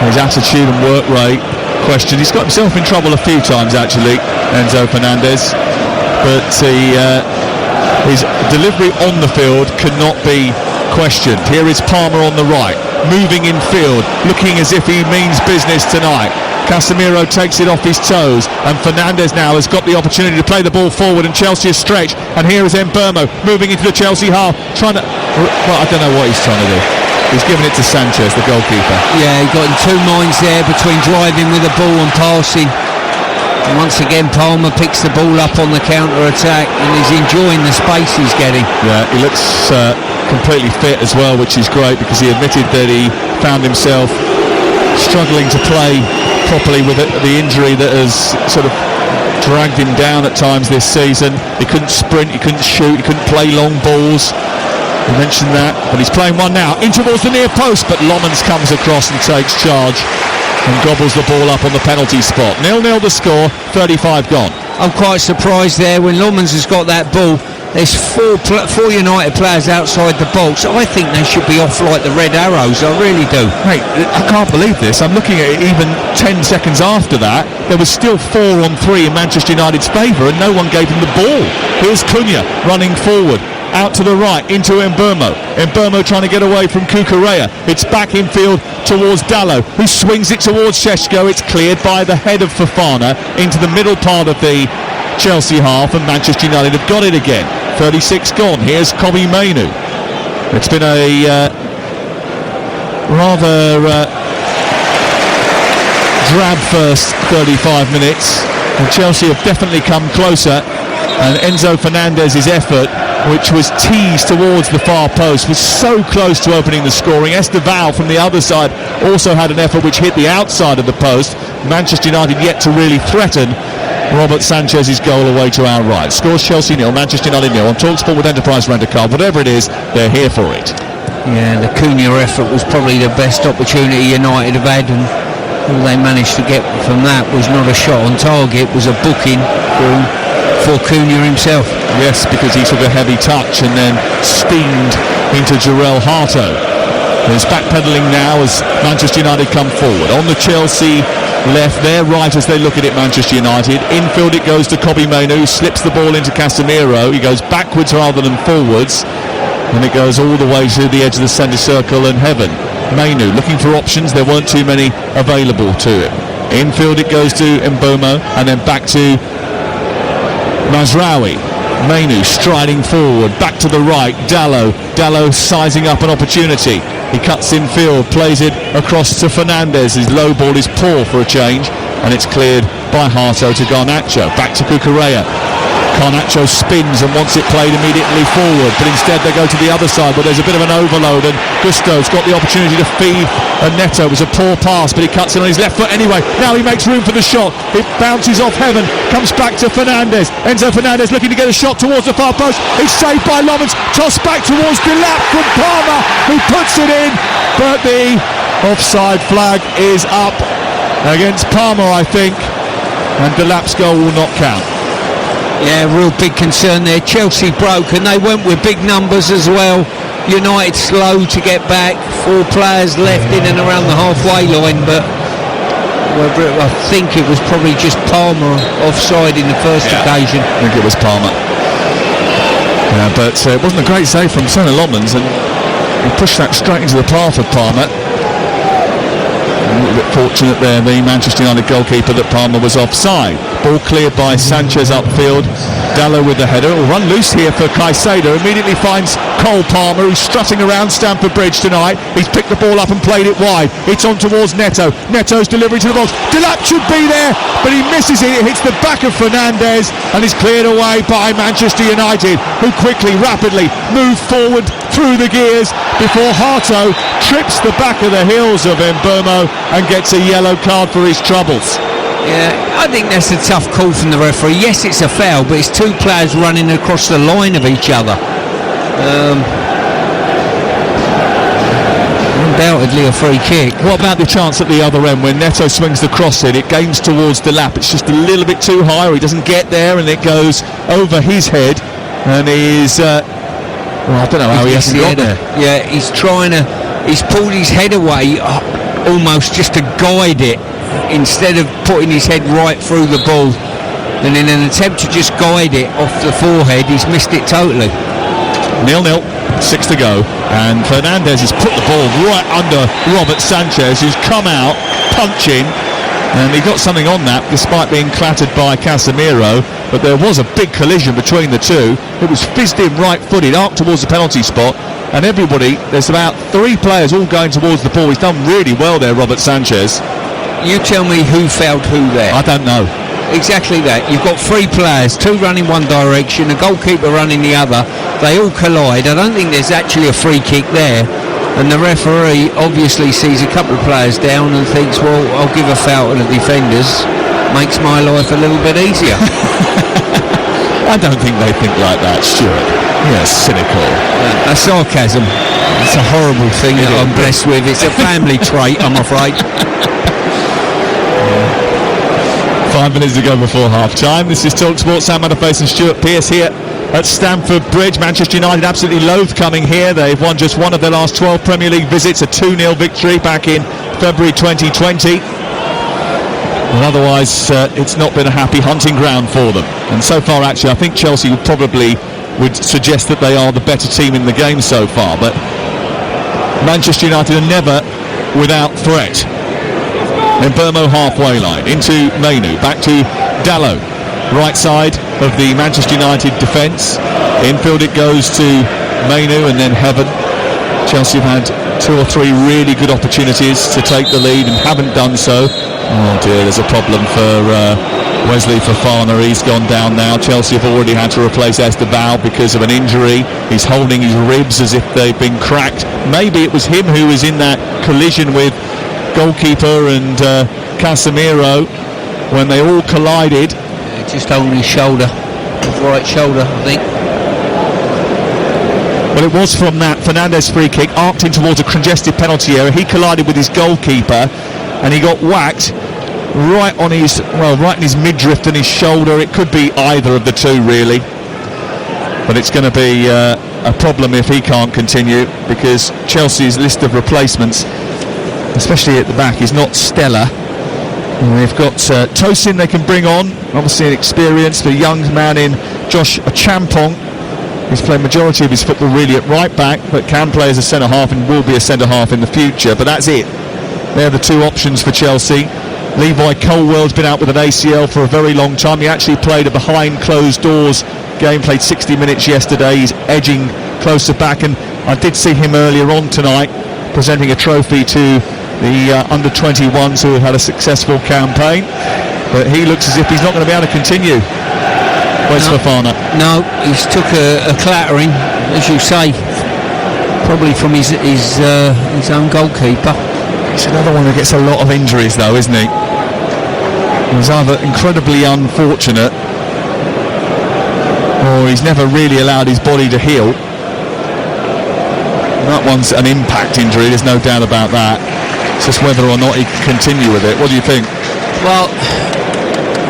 His attitude and work rate questioned. He's got himself in trouble a few times actually, Enzo Fernandez, but his delivery on the field cannot be questioned. Here is Palmer on the right, moving in field, looking as if he means business tonight. Casemiro takes it off his toes, and Fernandes now has got the opportunity to play the ball forward, and Chelsea is stretched, and here is Mbeumo moving into the Chelsea half, trying to, well, I don't know what he's trying to do. He's giving it to Sanchez, the goalkeeper. Yeah, he got in two minds there between driving with the ball and passing. And once again, Palmer picks the ball up on the counter-attack and he's enjoying the space he's getting. Yeah, he looks completely fit as well, which is great, because he admitted that he found himself struggling to play properly with the injury that has sort of dragged him down at times this season. He couldn't sprint, he couldn't shoot, he couldn't play long balls. I mentioned that, but he's playing one now in towards the near post, but Lomans comes across and takes charge and gobbles the ball up on the penalty spot. 0-0 the score, 35 gone. I'm quite surprised there when Lomans has got that ball. There's four United players outside the box. I think they should be off like the Red Arrows, I really do. Mate, I can't believe this. I'm looking at it even 10 seconds after that. There was still 4-on-3 in Manchester United's favour, and no one gave him the ball. Here's Cunha running forward. Out to the right, into Mbeumo. Mbeumo trying to get away from Cucurella. It's back infield towards Dalot, who swings it towards Šeško. It's cleared by the head of Fofana into the middle part of the Chelsea half, and Manchester United have got it again. 36 gone. Here's Kobbie Mainoo. It's been a rather drab first 35 minutes, and Chelsea have definitely come closer, and Enzo Fernandez's effort, which was teased towards the far post, was so close to opening the scoring. Esteval from the other side also had an effort which hit the outside of the post. Manchester United yet to really threaten Robert Sanchez's goal away to our right. Scores Chelsea 0, Manchester United 0 on TalkSport with Enterprise Rent-A-Car. Whatever it is, they're here for it. Yeah, the Cunha effort was probably the best opportunity United have had, and all they managed to get from that was not a shot on target, was a booking for Cunha himself. Yes, because he took a heavy touch and then steamed into Jarell Harto. He's backpedaling now as Manchester United come forward. On the Chelsea left, their right as they look at it, Manchester United. Infield it goes to Kobbie Mainoo, slips the ball into Casemiro. He goes backwards rather than forwards. And it goes all the way to the edge of the centre circle and heaven. Mainoo looking for options, there weren't too many available to him. Infield it goes to Mbeumo and then back to Mazraoui. Mainoo striding forward, back to the right, Dalot sizing up an opportunity. He cuts in field, plays it across to Fernandes. His low ball is poor for a change, and it's cleared by Harto to Garnacho. Back to Cucurella. Garnacho spins and wants it played immediately forward, but instead they go to the other side where there's a bit of an overload, and Gusto's got the opportunity to feed Neto. It was a poor pass, but he cuts in on his left foot anyway. Now he makes room for the shot. It bounces off heaven, comes back to Fernandes. Enzo Fernandez looking to get a shot towards the far post. It's saved by Lovens. Tossed back towards Delap from Palmer, who puts it in, but the offside flag is up against Palmer, I think, and Delap's goal will not count. Yeah, real big concern there. Chelsea broke and they went with big numbers as well. United slow to get back. 4 players left in and around the halfway line, but I think it was probably just Palmer offside in the first occasion. I think it was Palmer. Yeah, but it wasn't a great save from Sonny Lomans, and he pushed that straight into the path of Palmer. A little bit fortunate there, the Manchester United goalkeeper, that Palmer was offside. Ball cleared by Sanchez upfield. Dalot with the header. Will run loose here for Caicedo. Immediately finds Cole Palmer, who's strutting around Stamford Bridge tonight. He's picked the ball up and played it wide. It's on towards Neto. Neto's delivery to the box. Delap should be there, but he misses it. It hits the back of Fernandes and is cleared away by Manchester United, who quickly, rapidly move forward through the gears before Harto trips the back of the heels of Mbeumo and gets a yellow card for his troubles. Yeah, I think that's a tough call from the referee. Yes, it's a foul, but it's 2 players running across the line of each other. Undoubtedly a free kick. What about the chance at the other end when Neto swings the cross in? It gains towards Delap. It's just a little bit too high, or he doesn't get there, and it goes over his head. And he's, I don't know how he hasn't got there. Yeah, he's pulled his head away almost just to guide it, instead of putting his head right through the ball, and in an attempt to just guide it off the forehead, he's missed it totally. 0-0, 6 to go, and Fernandes has put the ball right under Robert Sanchez, who's come out punching, and he got something on that despite being clattered by Casemiro, but there was a big collision between the two. It was fizzed in right-footed, arced towards the penalty spot, and everybody, there's about 3 players all going towards the ball. He's done really well there, Robert Sanchez. You tell me who fouled who there. I don't know. Exactly that. You've got 3 players, 2 running one direction, a goalkeeper running the other. They all collide. I don't think there's actually a free kick there. And the referee obviously sees a couple of players down and thinks, well, I'll give a foul to the defenders. Makes my life a little bit easier. I don't think they think like that, Stuart. Yeah, cynical. A sarcasm. It's a horrible thing that I'm blessed with. It's a family trait, I'm afraid. 5 minutes to go before half-time. This is TalkSport. Sam Matterface and Stuart Pearce here at Stamford Bridge. Manchester United absolutely loath coming here. They've won just one of their last 12 Premier League visits, a 2-0 victory back in February 2020. And otherwise, it's not been a happy hunting ground for them. And so far, actually, I think Chelsea would suggest that they are the better team in the game so far. But Manchester United are never without threat. Mbeumo halfway line, into Mainoo, back to Dalot, right side of the Manchester United defence. Infield it goes to Mainoo and then Heaven. Chelsea have had 2 or 3 really good opportunities to take the lead and haven't done so. Oh dear, there's a problem for Wesley Fofana. He's gone down now. Chelsea have already had to replace Esteban because of an injury. He's holding his ribs as if they've been cracked. Maybe it was him who was in that collision with goalkeeper and Casemiro when they all collided. Just holding his shoulder, his right shoulder, I think. Well, it was from that Fernandes free kick, arced in towards a congested penalty area. He collided with his goalkeeper and he got whacked right in his midriff and his shoulder. It could be either of the two really, but it's going to be a problem if he can't continue, because Chelsea's list of replacements, especially at the back, is not stellar. They've got Tosin they can bring on, obviously an experienced, a young man in Josh Champong, who's played majority of his football really at right back, but can play as a centre half and will be a centre half in the future. But that's it. They're the two options for Chelsea. Levi Colwell's been out with an ACL for a very long time. He actually played a behind closed doors game, played 60 minutes yesterday. He's edging closer back, and I did see him earlier on tonight presenting a trophy to the under-21s who have had a successful campaign. But he looks as if he's not going to be able to continue. Where's Fofana? No, he's took a clattering, as you say, probably from his own goalkeeper. He's another one who gets a lot of injuries though, isn't he? He's either incredibly unfortunate or he's never really allowed his body to heal. That one's an impact injury, there's no doubt about that. It's just whether or not he can continue with it. What do you think? Well,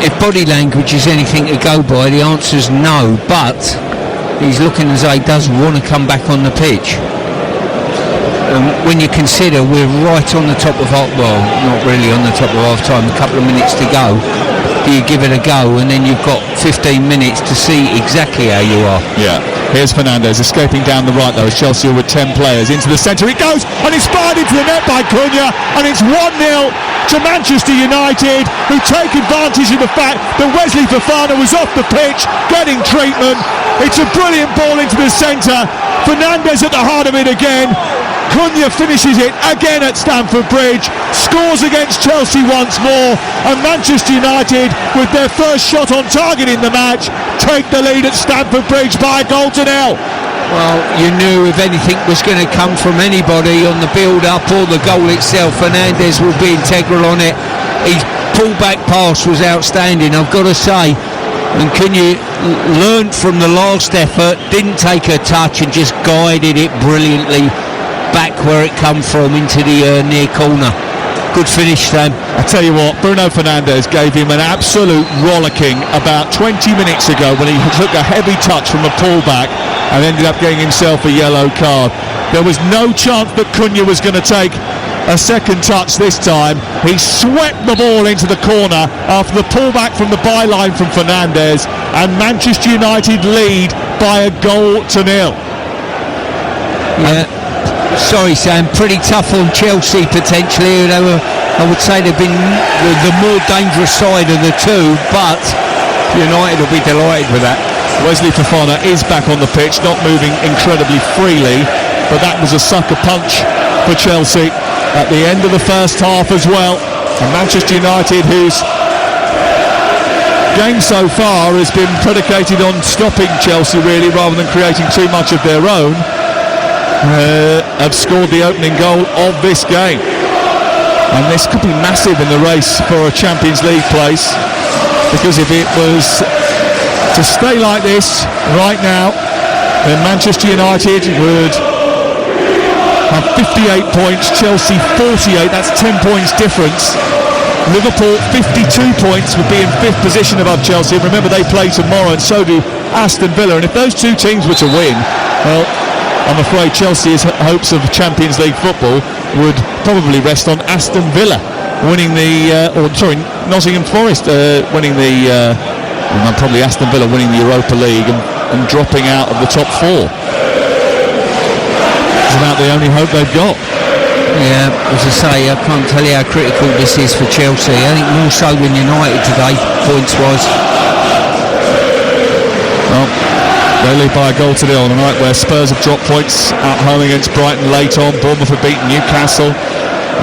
if body language is anything to go by, the answer's no, but he's looking as though he does want to come back on the pitch. When you consider we're right on the top of not really on the top of half time, a couple of minutes to go, do you give it a go, and then you've got 15 minutes to see exactly how you are. Yeah. Here's Fernandes escaping down the right though, as Chelsea are with 10 players into the centre. It goes and it's fired into the net by Cunha, and it's 1-0 to Manchester United, who take advantage of the fact that Wesley Fofana was off the pitch getting treatment. It's a brilliant ball into the centre. Fernandes at the heart of it again. Cunha finishes it again at Stamford Bridge, scores against Chelsea once more, and Manchester United, with their first shot on target in the match, take the lead at Stamford Bridge by a goal to nil. Well, you knew if anything was going to come from anybody on the build-up or the goal itself, Fernandes will be integral on it. His pull-back pass was outstanding, I've got to say. And Cunha learned from the last effort, didn't take a touch and just guided it brilliantly back where it come from into the near corner. Good finish, Sam. I tell you what, Bruno Fernandes gave him an absolute rollicking about 20 minutes ago when he took a heavy touch from a pullback and ended up getting himself a yellow card. There was no chance that Cunha was going to take a second touch this time. He swept the ball into the corner after the pullback from the byline from Fernandes, and Manchester United lead by a goal to nil. Yeah. Sorry, Sam, pretty tough on Chelsea potentially. They were, I would say they've been the more dangerous side of the two, but United will be delighted with that. Wesley Fofana is back on the pitch, not moving incredibly freely, but that was a sucker punch for Chelsea at the end of the first half as well. And Manchester United, whose game so far has been predicated on stopping Chelsea really rather than creating too much of their own, have scored the opening goal of this game, and this could be massive in the race for a Champions League place, because if it was to stay like this right now, then Manchester United would have 58 points, Chelsea 48, that's 10 points difference. Liverpool 52 points would be in 5th position above Chelsea. Remember, they play tomorrow and so do Aston Villa, and if those two teams were to win, well, I'm afraid Chelsea's hopes of Champions League football would probably rest on Aston Villa winning Nottingham Forest winning probably Aston Villa winning the Europa League and dropping out of the top 4. It's about the only hope they've got. Yeah, as I say, I can't tell you how critical this is for Chelsea. I think more so than United today, points-wise. Well, they lead by a goal to nil on a night where Spurs have dropped points at home against Brighton late on. Bournemouth have beaten Newcastle.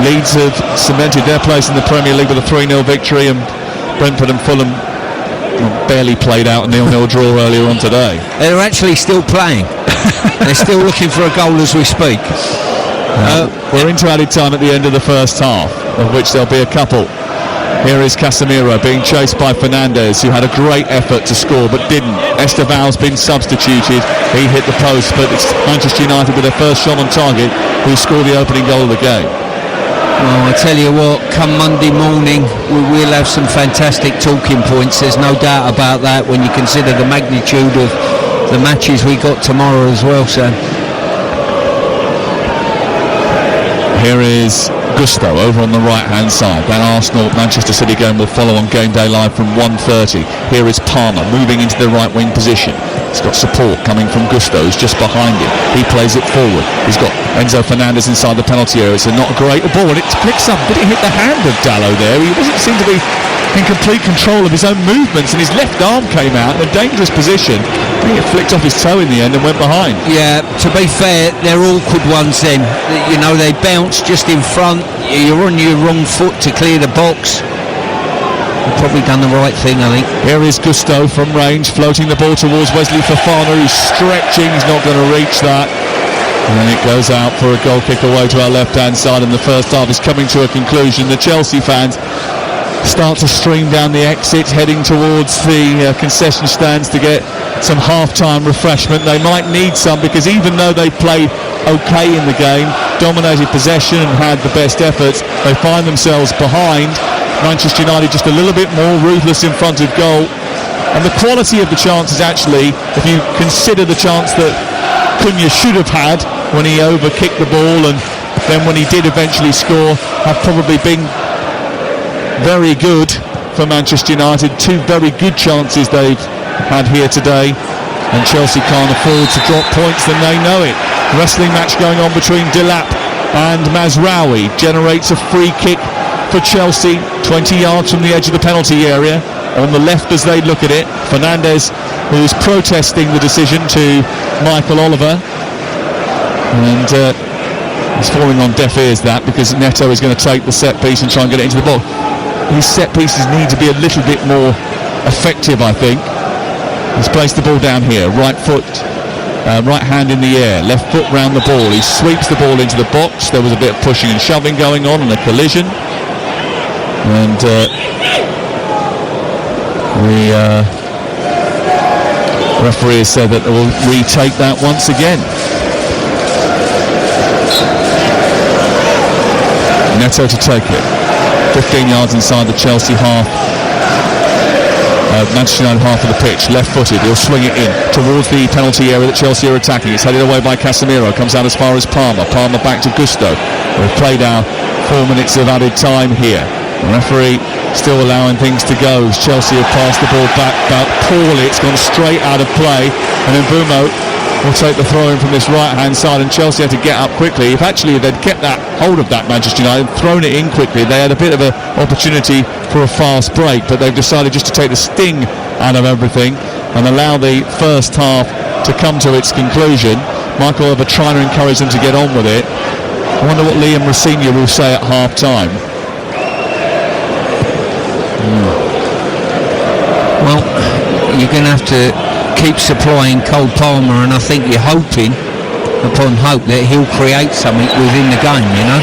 Leeds have cemented their place in the Premier League with a 3-0 victory, and Brentford and Fulham barely played out a 0-0 draw earlier on today. They're actually still playing. They're still looking for a goal as we speak. We're into added time at the end of the first half, of which there'll be a couple. Here is Casemiro being chased by Fernandes, who had a great effort to score but didn't. Esteval's been substituted. He hit the post, but it's Manchester United with their first shot on target who scored the opening goal of the game. Well, I tell you what, come Monday morning we'll have some fantastic talking points. There's no doubt about that when you consider the magnitude of the matches we got tomorrow as well, Sam. Here is Gusto over on the right-hand side. That Arsenal-Manchester City game will follow on Game Day Live from 1:30. Here is Palmer moving into the right-wing position. He's got support coming from Gusto, who's just behind him. He plays it forward. He's got Enzo Fernandez inside the penalty area. It's not a great ball, and it picks up. Did it hit the hand of Dalot there? He doesn't seem to be in complete control of his own movements, and his left arm came out in a dangerous position. I think it flicked off his toe in the end and went behind. Yeah, to be fair, they're awkward ones then. You know, they bounce just in front. You're on your wrong foot to clear the box. You've probably done the right thing, I think. Here is Gusto from range, floating the ball towards Wesley Fofana, who's stretching. He's not going to reach that. And then it goes out for a goal kick away to our left-hand side, and the first half is coming to a conclusion. The Chelsea fans start to stream down the exit, heading towards the concession stands to get some half-time refreshment. They might need some, because even though they played okay in the game, dominated possession and had the best efforts, they find themselves behind. Manchester United just a little bit more ruthless in front of goal. And the quality of the chances, actually, if you consider the chance that Cunha should have had when he overkicked the ball and then when he did eventually score, have probably been very good for Manchester United. Two very good chances they've had here today, and Chelsea can't afford to drop points, then they know it. Wrestling match going on between Delap and Mazraoui generates a free kick for Chelsea 20 yards from the edge of the penalty area. On the left as they look at it, Fernandez, who's protesting the decision to Michael Oliver, and it's falling on deaf ears, that, because Neto is going to take the set piece and try and get it into the box. His set pieces need to be a little bit more effective, I think. He's placed the ball down here, right foot, right hand in the air, left foot round the ball. He sweeps the ball into the box. There was a bit of pushing and shoving going on and a collision. And the referee has said that they will retake that once again. Neto to take it. 15 yards inside the Chelsea half. Manchester United half of the pitch, left-footed. He'll swing it in towards the penalty area that Chelsea are attacking. It's headed away by Casemiro. Comes out as far as Palmer. Palmer back to Gusto. We've played our 4 minutes of added time here. The referee still allowing things to go. Chelsea have passed the ball back poorly. It's gone straight out of play, and then Mbeumo will take the throw in from this right-hand side, and Chelsea had to get up quickly. If actually they'd kept that hold of that Manchester United, thrown it in quickly, they had a bit of an opportunity for a fast break, but they've decided just to take the sting out of everything and allow the first half to come to its conclusion. Michael Oliver trying to encourage them to get on with it. I wonder what Liam Rosenior will say at half-time. Well, you're going to have to keep supplying Cole Palmer, and I think you're hoping upon hope that he'll create something within the game, you know.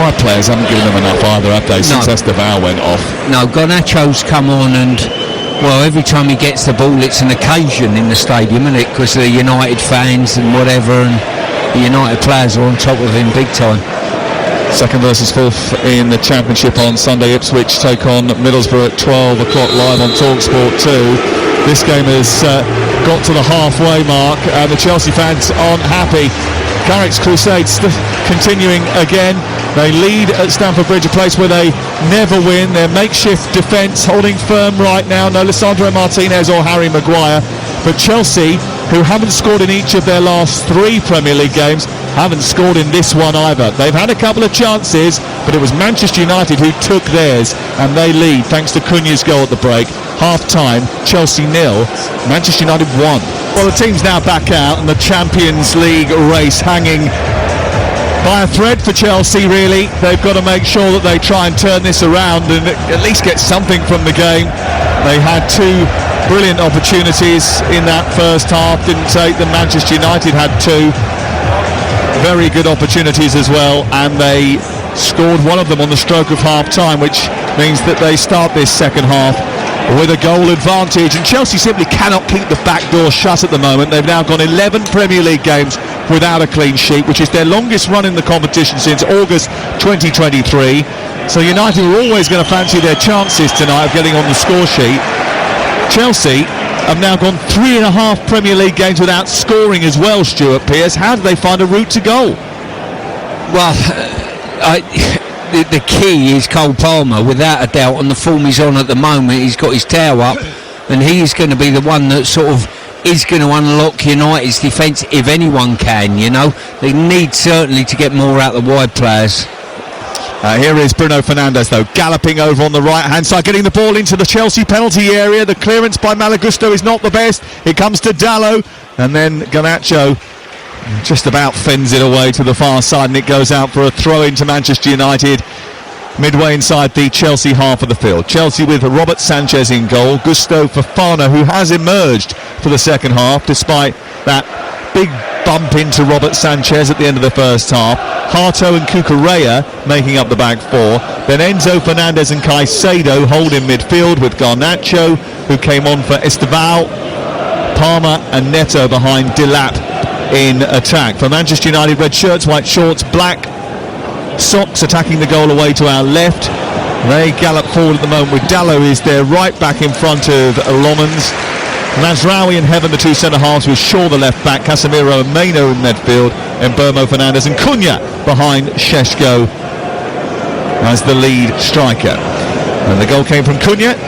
Wide players haven't given them enough either, have they, since Esteval went off? No, Garnacho's come on, and well, every time he gets the ball it's an occasion in the stadium, isn't it, because the United fans and whatever, and the United players are on top of him big time. Second versus fourth in the Championship on Sunday. Ipswich take on Middlesbrough at 12 o'clock live on TalkSport 2. This game has got to the halfway mark, and the Chelsea fans aren't happy. Carrick's Crusades continuing again. They lead at Stamford Bridge, a place where they never win. Their makeshift defence holding firm right now. No Lisandro Martinez or Harry Maguire. But Chelsea, who haven't scored in each of their last 3 Premier League games, haven't scored in this one either. They've had a couple of chances, but it was Manchester United who took theirs, and they lead thanks to Cunha's goal at the break. Half-time, Chelsea 0, Manchester United 1. Well, the team's now back out, and the Champions League race hanging by a thread for Chelsea, really. They've got to make sure that they try and turn this around and at least get something from the game. They had 2 brilliant opportunities in that first half, didn't take them. Manchester United had 2 very good opportunities as well, and they scored one of them on the stroke of half-time, which means that they start this second half with a goal advantage, and Chelsea simply cannot keep the back door shut at the moment. They've now gone 11 Premier League games without a clean sheet, which is their longest run in the competition since August 2023. So United were always going to fancy their chances tonight of getting on the score sheet. Chelsea have now gone 3.5 Premier League games without scoring as well, Stuart Pearce. How do they find a route to goal? Well, the key is Cole Palmer, without a doubt, on the form he's on at the moment. He's got his tail up, and he's going to be the one that sort of is going to unlock United's defence, if anyone can, you know. They need certainly to get more out of the wide players. Here is Bruno Fernandes, though, galloping over on the right-hand side, getting the ball into the Chelsea penalty area. The clearance by Malo Gusto is not the best. It comes to Dalot, and then Garnacho just about fends it away to the far side, and it goes out for a throw into Manchester United midway inside the Chelsea half of the field. Chelsea with Robert Sanchez in goal, Gusto Fofana, who has emerged for the second half despite that big bump into Robert Sanchez at the end of the first half. Hato and Cucurella making up the back four. Then Enzo Fernandez and Caicedo hold in midfield with Garnacho, who came on for Esteval, Palmer and Neto behind Delap in attack. For Manchester United, red shirts, white shorts, black socks attacking the goal away to our left. They gallop forward at the moment with Dalot is there right back in front of Lomans. Mazraoui and Heaven, the two centre-halves, with Shaw the left-back, Casemiro and Maino in midfield, and Mbeumo Fernandes and Cunha behind Šeško as the lead striker. And the goal came from Cunha,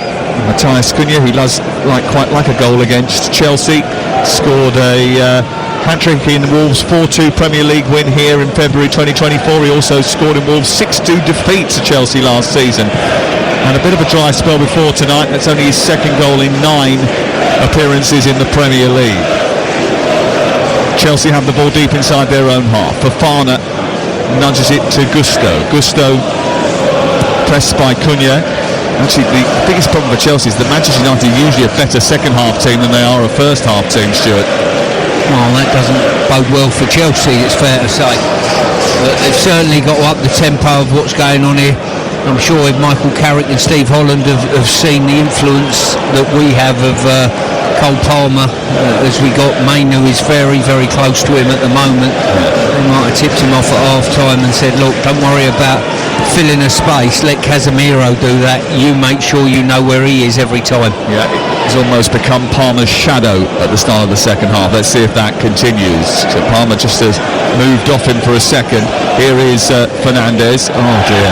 Matthias Cunha, who does quite like a goal against Chelsea. Scored a hat-trick in Wolves' 4-2 Premier League win here in February 2024. He also scored in Wolves' 6-2 defeat to Chelsea last season. And a bit of a dry spell before tonight. That's only his second goal in 9 appearances in the Premier League. Chelsea have the ball deep inside their own half. Fofana nudges it to Gusto. Gusto pressed by Cunha. Actually, the biggest problem for Chelsea is that Manchester United are usually a better second half team than they are a first half team, Stuart. Well, that doesn't bode well for Chelsea, it's fair to say. But they've certainly got to up the tempo of what's going on here. I'm sure if Michael Carrick and Steve Holland have seen the influence that we have of Cole Palmer, as we got Mainu is very, very close to him at the moment. They might have tipped him off at half-time and said, look, don't worry about filling a space, let Casemiro do that. You make sure you know where he is every time. Yeah, it's almost become Palmer's shadow at the start of the second half. Let's see if that continues. So Palmer just has moved off him for a second. Here is Fernandes. Oh dear.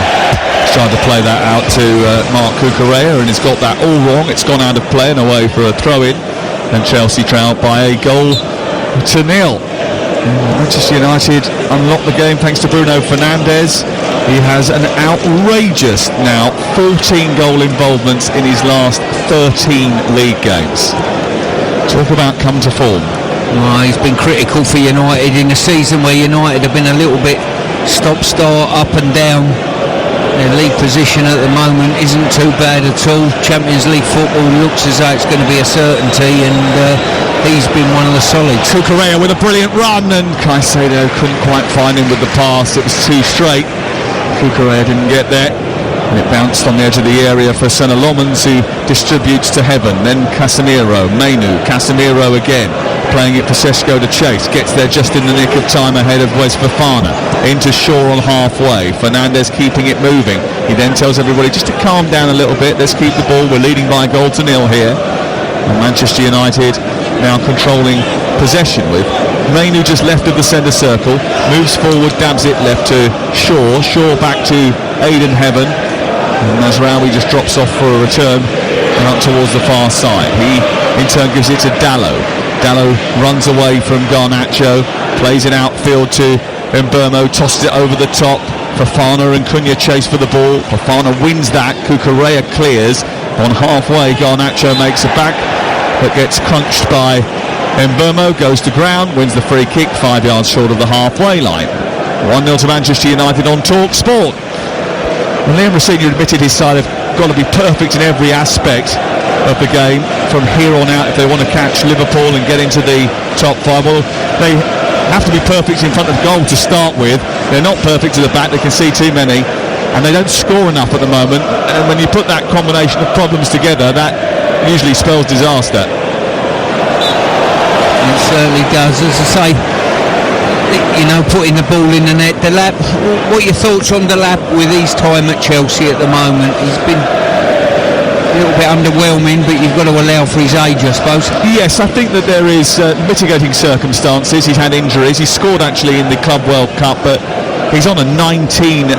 He's tried to play that out to Marc Cucurella, and he's got that all wrong. It's gone out of play and away for a throw-in, and Chelsea trail by a goal to nil. Manchester United unlocked the game thanks to Bruno Fernandes. He has an outrageous now 14 goal involvements in his last 13 league games. Talk about come to form. Well, he's been critical for United in a season where United have been a little bit stop-start, up and down. Their league position at the moment isn't too bad at all. Champions League football looks as though it's going to be a certainty, and he's been one of the solids. Cucurella with a brilliant run, and Caicedo couldn't quite find him with the pass. It was too straight. Cucurella didn't get there, and it bounced on the edge of the area for Senna Lomans, who distributes to Heaven. Then Casemiro, Mainu, Casemiro again, playing it for Šeško to chase. Gets there just in the nick of time ahead of Wes Fofana. Into Shaw on halfway. Fernandes keeping it moving. He then tells everybody just to calm down a little bit. Let's keep the ball. We're leading by a goal to nil here. And Manchester United now controlling possession with Mainu just left of the centre circle. Moves forward, dabs it left to Shaw. Shaw back to Aidan Heaven. And Mazraoui just drops off for a return out towards the far side. He in turn gives it to Dalot. Dalot runs away from Garnacho, plays it outfield to Mbeumo, tosses it over the top. Fofana and Cunha chase for the ball. Fofana wins that. Cucurella clears. On halfway, Garnacho makes a back, but gets crunched by Mbeumo, goes to ground, wins the free kick 5 yards short of the halfway line. 1-0 to Manchester United on Talk Sport. And Liam Rosenior admitted his side have got to be perfect in every aspect of the game from here on out if they want to catch Liverpool and get into the top 5. Well, they have to be perfect in front of goal to start with. They're not perfect to the back, they can see too many, and they don't score enough at the moment. And when you put that combination of problems together, that usually spells disaster. It certainly does. As I say, you know, putting the ball in the net. Delap, what are your thoughts on Delap with his time at Chelsea at the moment? He's been little bit underwhelming, but you've got to allow for his age, I suppose. Yes, I think that there is mitigating circumstances. He's had injuries. He scored actually in the Club World Cup, but he's on a 19.5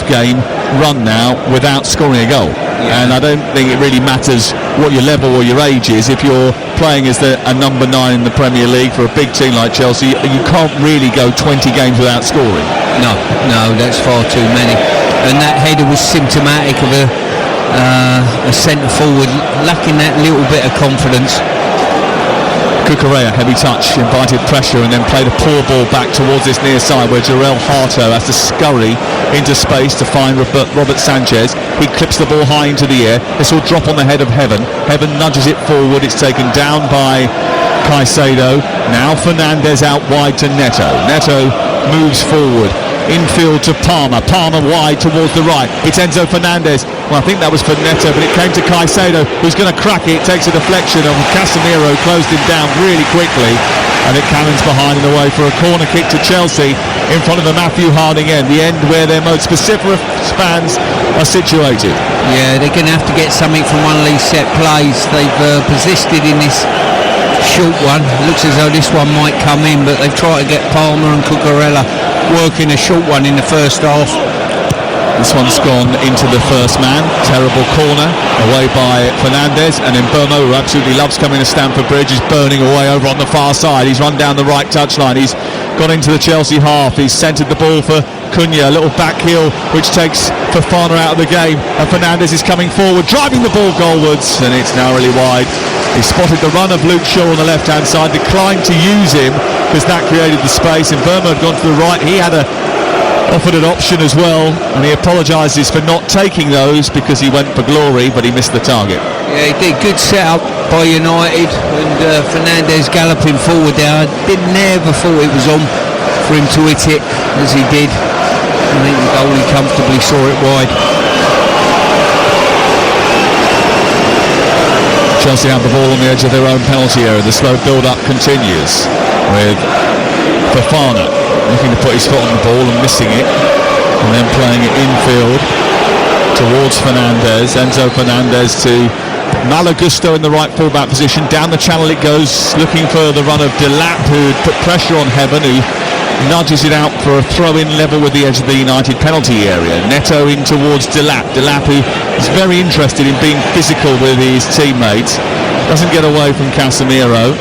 game run now without scoring a goal. Yeah. And I don't think it really matters what your level or your age is. If you're playing as a number 9 in the Premier League for a big team like Chelsea, you can't really go 20 games without scoring. No, that's far too many. And that header was symptomatic of a centre forward lacking that little bit of confidence. Cucurella, heavy touch, invited pressure, and then played a poor ball back towards this near side where Jarell Harto has to scurry into space to find Robert Sanchez. He clips the ball high into the air. This will drop on the head of Heaven. Heaven nudges it forward. It's taken down by Caicedo. Now Fernandes out wide to Neto. Neto moves forward. Infield to Palmer. Palmer wide towards the right. It's Enzo Fernandez. Well, I think that was for Neto, but it came to Caicedo, who's going to crack it. It takes a deflection, and Casemiro closed him down really quickly, and it cannons behind and away for a corner kick to Chelsea in front of the Matthew Harding end, the end where their most vociferous fans are situated. Yeah, they're going to have to get something from one of these set plays. They've persisted in this short one. It looks as though this one might come in, but they've tried to get Palmer and Cucurella working a short one in the first half. This one's gone into the first man. Terrible corner away by Fernandes, and then Burmo, who absolutely loves coming to Stamford Bridge, is burning away over on the far side. He's run down the right touchline. He's got into the Chelsea half. He's centred the ball for Cunha, a little back heel which takes Fofana out of the game, and Fernandes is coming forward, driving the ball goalwards, and it's narrowly wide. He spotted the run of Luke Shaw on the left hand side, declined to use him because that created the space, and Burma had gone to the right. He had offered an option as well, and he apologises for not taking those because he went for glory, but he missed the target. Yeah, he did. Good set up by United, and Fernandes galloping forward there. I never thought it was on for him to hit it as he did. I think the goalie comfortably saw it wide. Chelsea have the ball on the edge of their own penalty area. The slow build-up continues with Fofana looking to put his foot on the ball and missing it, and then playing it infield towards Fernandes. Enzo Fernandez to Malo Gusto in the right fullback position. Down the channel it goes, looking for the run of Delap, who put pressure on Heaven, who nudges it out for a throw-in level with the edge of the United penalty area. Neto in towards Delap. Delap, who is very interested in being physical with his teammates, doesn't get away from Casemiro,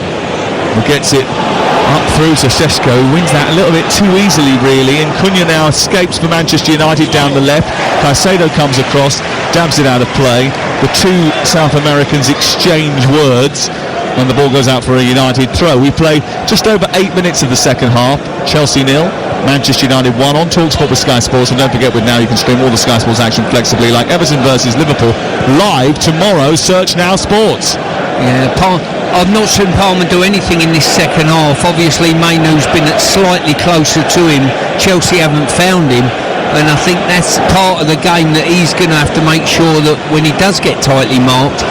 who gets it up through to Šeško, who wins that a little bit too easily really, and Cunha now escapes for Manchester United down the left. Caicedo comes across, dabs it out of play. The two South Americans exchange words when the ball goes out for a United throw. We play just over 8 minutes of the second half. Chelsea 0, Manchester United 1 on TalkSport with Sky Sports, and don't forget with Now you can stream all the Sky Sports action flexibly, like Everton versus Liverpool live tomorrow. Search Now Sports. Yeah, I've not seen Palmer do anything in this second half. Obviously Mainoo's been slightly closer to him. Chelsea haven't found him, and I think that's part of the game that he's going to have to make sure that when he does get tightly marked,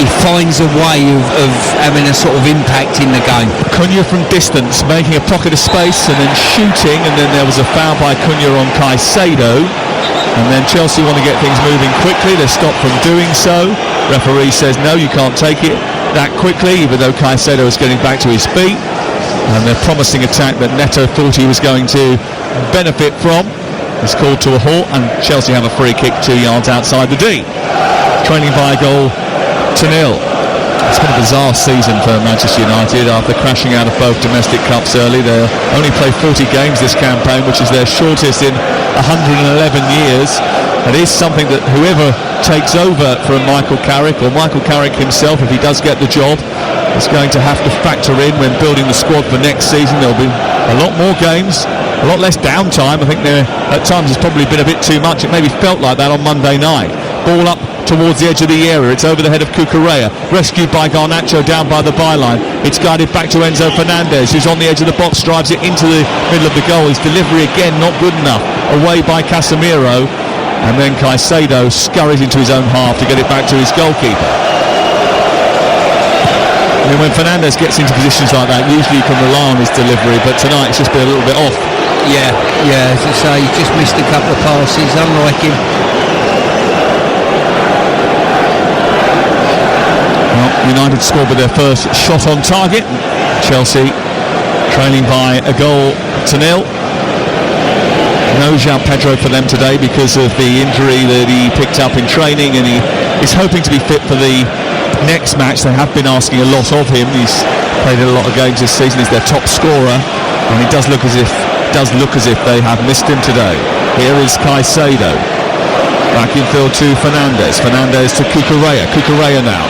he finds a way of having a sort of impact in the game. Cunha from distance, making a pocket of space and then shooting, and then there was a foul by Cunha on Caicedo, and then Chelsea want to get things moving quickly. They're stopped from doing so. Referee says no, you can't take it that quickly, even though Caicedo is getting back to his feet, and their promising attack that Neto thought he was going to benefit from is called to a halt, and Chelsea have a free kick 2 yards outside the D, trailing by a goal to 0. It's been a bizarre season for Manchester United after crashing out of both domestic cups early. They only play 40 games this campaign, which is their shortest in 111 years. It is something that whoever takes over from Michael Carrick, or Michael Carrick himself, if he does get the job, is going to have to factor in when building the squad for next season. There'll be a lot more games, a lot less downtime. I think there at times has probably been a bit too much. It maybe felt like that on Monday night. Ball up towards the edge of the area. It's over the head of Cucurella, rescued by Garnacho down by the byline. It's guided back to Enzo Fernandez, who's on the edge of the box, drives it into the middle of the goal. His delivery again not good enough, away by Casemiro, and then Caicedo scurries into his own half to get it back to his goalkeeper. I mean, when Fernandez gets into positions like that, usually you can rely on his delivery, but tonight it's just been a little bit off. Yeah, as I say, he's just missed a couple of passes, unlike him. United scored with their first shot on target. Chelsea trailing by a goal to nil. No João Pedro for them today because of the injury that he picked up in training, and he is hoping to be fit for the next match. They have been asking a lot of him. He's played a lot of games this season. He's their top scorer, and it does look as if they have missed him today. Here is Caicedo. Back in field to Fernandes. Fernandes to Cucurella. Cucurella now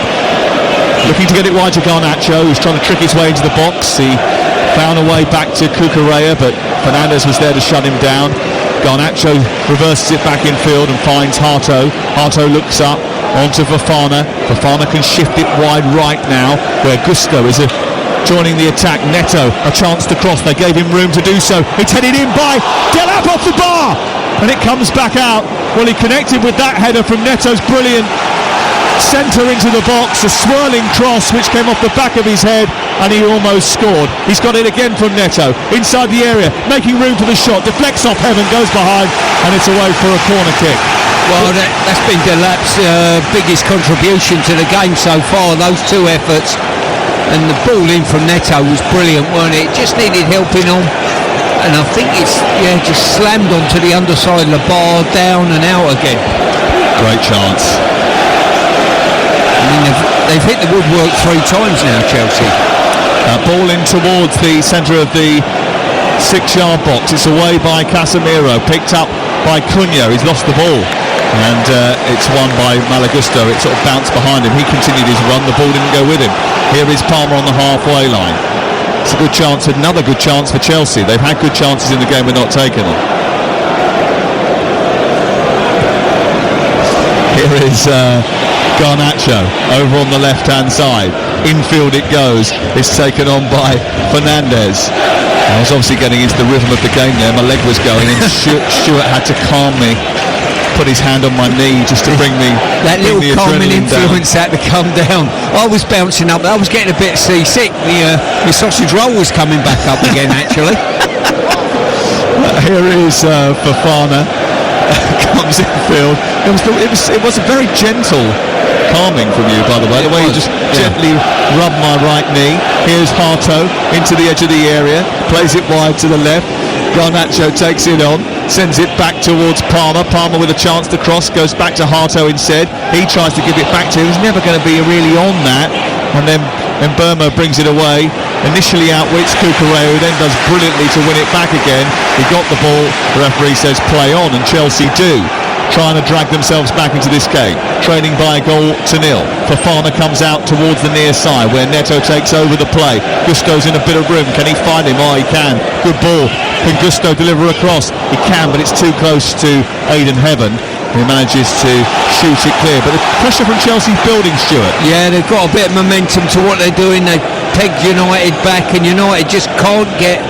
looking to get it wide to Garnacho, who's trying to trick his way into the box. He found a way back to Cucurella, but Fernandes was there to shut him down. Garnacho reverses it back in field and finds Hato. Hato looks up onto Fofana. Fofana can shift it wide right now, where Gusto is joining the attack. Neto, a chance to cross. They gave him room to do so. It's headed in by Delap off the bar, and it comes back out. Well, he connected with that header from Neto's brilliant centre into the box, a swirling cross which came off the back of his head, and he almost scored. He's got it again from Neto, inside the area, making room for the shot, deflects off Heaven, goes behind, and it's away for a corner kick. Well, that's been Delap's biggest contribution to the game so far, those two efforts. And the ball in from Neto was brilliant, weren't it? Just needed helping on, and I think it's just slammed onto the underside of the bar, down and out again. Great chance. I mean, they've hit the woodwork 3 times now, Chelsea. Ball in towards the centre of the 6-yard box. It's away by Casemiro, picked up by Cunha. He's lost the ball, and it's won by Malagusto. It sort of bounced behind him. He continued his run. The ball didn't go with him. Here is Palmer on the halfway line. It's a good chance, another good chance for Chelsea. They've had good chances in the game, we're not taking them. Here is Garnacho over on the left-hand side. Infield it goes. It's taken on by Fernandes. I was obviously getting into the rhythm of the game there. My leg was going, and Stuart had to calm me. Put his hand on my knee just to bring me that little calming influence had to come down. I was bouncing up. I was getting a bit seasick. The sausage roll was coming back up again, actually. Here is Fofana. Comes in field. It was a very gentle calming from you, by the way. The way you just gently rubbed my right knee. Here's Hato into the edge of the area. Plays it wide to the left. Garnacho takes it on, sends it back towards Palmer. Palmer with a chance to cross, goes back to Hato instead. He tries to give it back to him. He's never going to be really on that. And then Mbeumo brings it away. Initially outwits Cucurella, who then does brilliantly to win it back again. He got the ball. The referee says play on, and Chelsea do. Trying to drag themselves back into this game, trailing by a goal to nil. Fofana comes out towards the near side where Neto takes over the play. Gusto's in a bit of room. Can he find him? Oh, he can. Good ball. Can Gusto deliver across? He can, but it's too close to Aidan Heaven, who manages to shoot it clear. But the pressure from Chelsea's building, Stuart. Yeah, they've got a bit of momentum to what they're doing. They've pegged United back, and United just can't get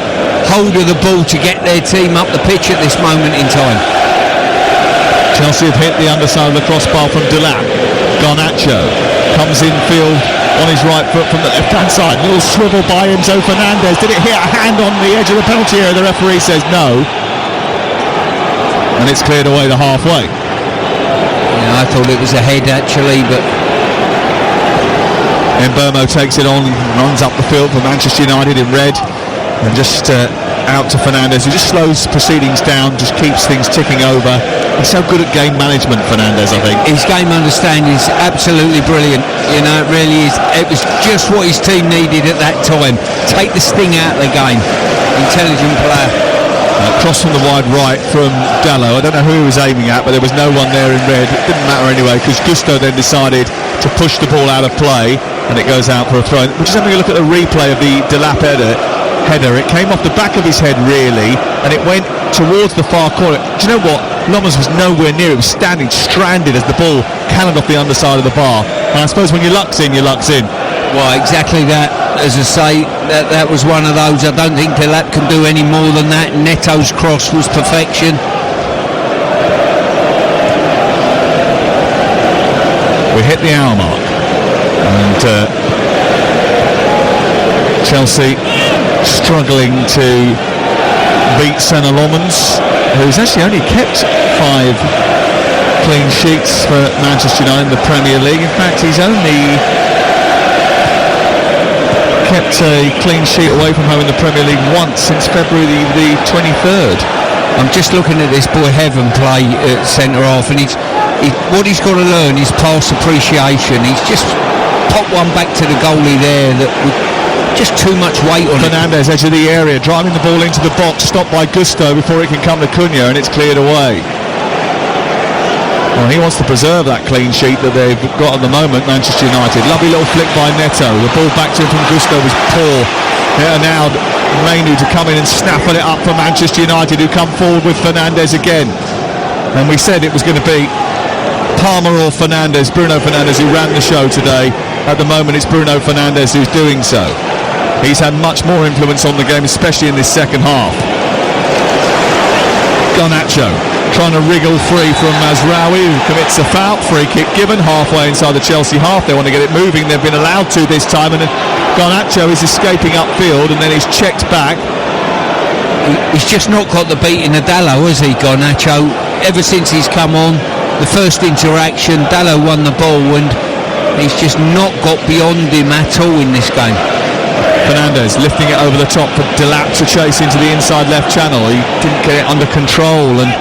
hold of the ball to get their team up the pitch at this moment in time. Chelsea have hit the underside of the crossbar from Delap. Garnacho comes in field on his right foot from the left-hand side. A little swivel by Enzo Fernandez. Did it hit a hand on the edge of the penalty area? The referee says no. And it's cleared away the halfway. Yeah, I thought it was a head actually, but Mbeumo takes it on, runs up the field for Manchester United in red, and just out to Fernandes, who just slows proceedings down, just keeps things ticking over. He's so good at game management, Fernandes, I think. His game understanding is absolutely brilliant. It really is. It was just what his team needed at that time. Take the sting out of the game. Intelligent player. Cross from the wide right from Dallo. I don't know who he was aiming at, but there was no one there in red. It didn't matter anyway, because Gusto then decided to push the ball out of play, and it goes out for a throw. We're just having a look at the replay of the Delap header. It came off the back of his head really, and it went towards the far corner. Do you know what? Lommers was nowhere near. It was standing stranded as the ball cannoned off the underside of the bar. And I suppose when your luck's in, your luck's in. Well, exactly that. As I say, that was one of those. I don't think Delap can do any more than that. Neto's cross was perfection. We hit the hour mark, and Chelsea struggling to beat Senna Lommans, who's actually only kept 5 clean sheets for Manchester United in the Premier League. In fact, he's only kept a clean sheet away from home in the Premier League once since February the 23rd. I'm just looking at this boy Heaven play at centre half, and what he's got to learn is pass appreciation. He's just popped one back to the goalie there that was just too much weight on it. Fernandez, edge of the area, driving the ball into the box, stopped by Gusto before it can come to Cunha, and it's cleared away. Well, he wants to preserve that clean sheet that they've got at the moment, Manchester United. Lovely little flick by Neto. The ball back to him from Gusto was poor. Now Mainu to come in and snaffle it up for Manchester United, who come forward with Fernandez again. And we said it was going to be Palmer or Fernandez, Bruno Fernandes, who ran the show today. At the moment it's Bruno Fernandes who's doing so. He's had much more influence on the game, especially in this second half. Garnacho trying to wriggle free from Mazraoui, who commits a foul. Free kick given halfway inside the Chelsea half. They want to get it moving. They've been allowed to this time, and Garnacho is escaping upfield, and then he's checked back. He's just not got the beating of Dalot, has he, Garnacho? Ever since he's come on, the first interaction, Dalot won the ball, and he's just not got beyond him at all in this game. Fernandez lifting it over the top for Delap to chase into the inside left channel. He didn't get it under control, and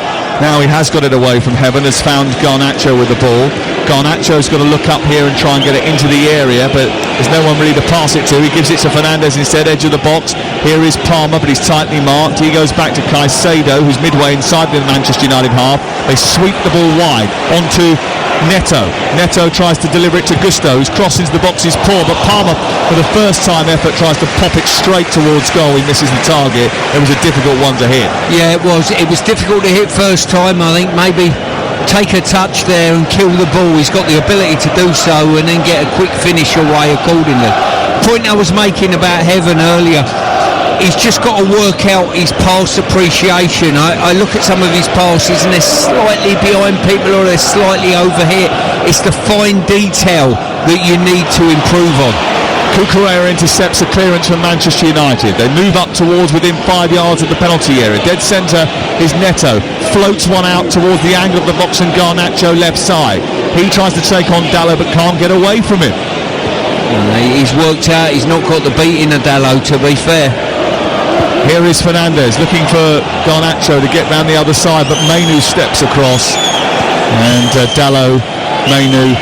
now he has got it away from Heaven, has found Garnacho with the ball. Garnacho's got to look up here and try and get it into the area, but there's no one really to pass it to. He gives it to Fernandez instead, edge of the box. Here is Palmer, but he's tightly marked. He goes back to Caicedo, who's midway inside the Manchester United half. They sweep the ball wide onto Neto. Neto tries to deliver it to Gusto, who's crossing the box, is poor, but Palmer, for the first time effort, tries to pop it straight towards goal. He misses the target. It was a difficult one to hit. Yeah, it was. It was difficult to hit first time, I think. Maybe take a touch there and kill the ball. He's got the ability to do so and then get a quick finish away accordingly. Point I was making about Heaven earlier, he's just got to work out his pass appreciation. I look at some of his passes and they're slightly behind people or they're slightly over here. It's the fine detail that you need to improve on. Cucurella intercepts a clearance from Manchester United. They move up towards within 5 yards of the penalty area. Dead centre is Neto. Floats one out towards the angle of the box and Garnacho left side. He tries to take on Dalot but can't get away from him. He's worked out, he's not got the beating of Dalot, to be fair. Here is Fernandez looking for Garnacho to get round the other side, but Mainu steps across, and Dalot, Mainu,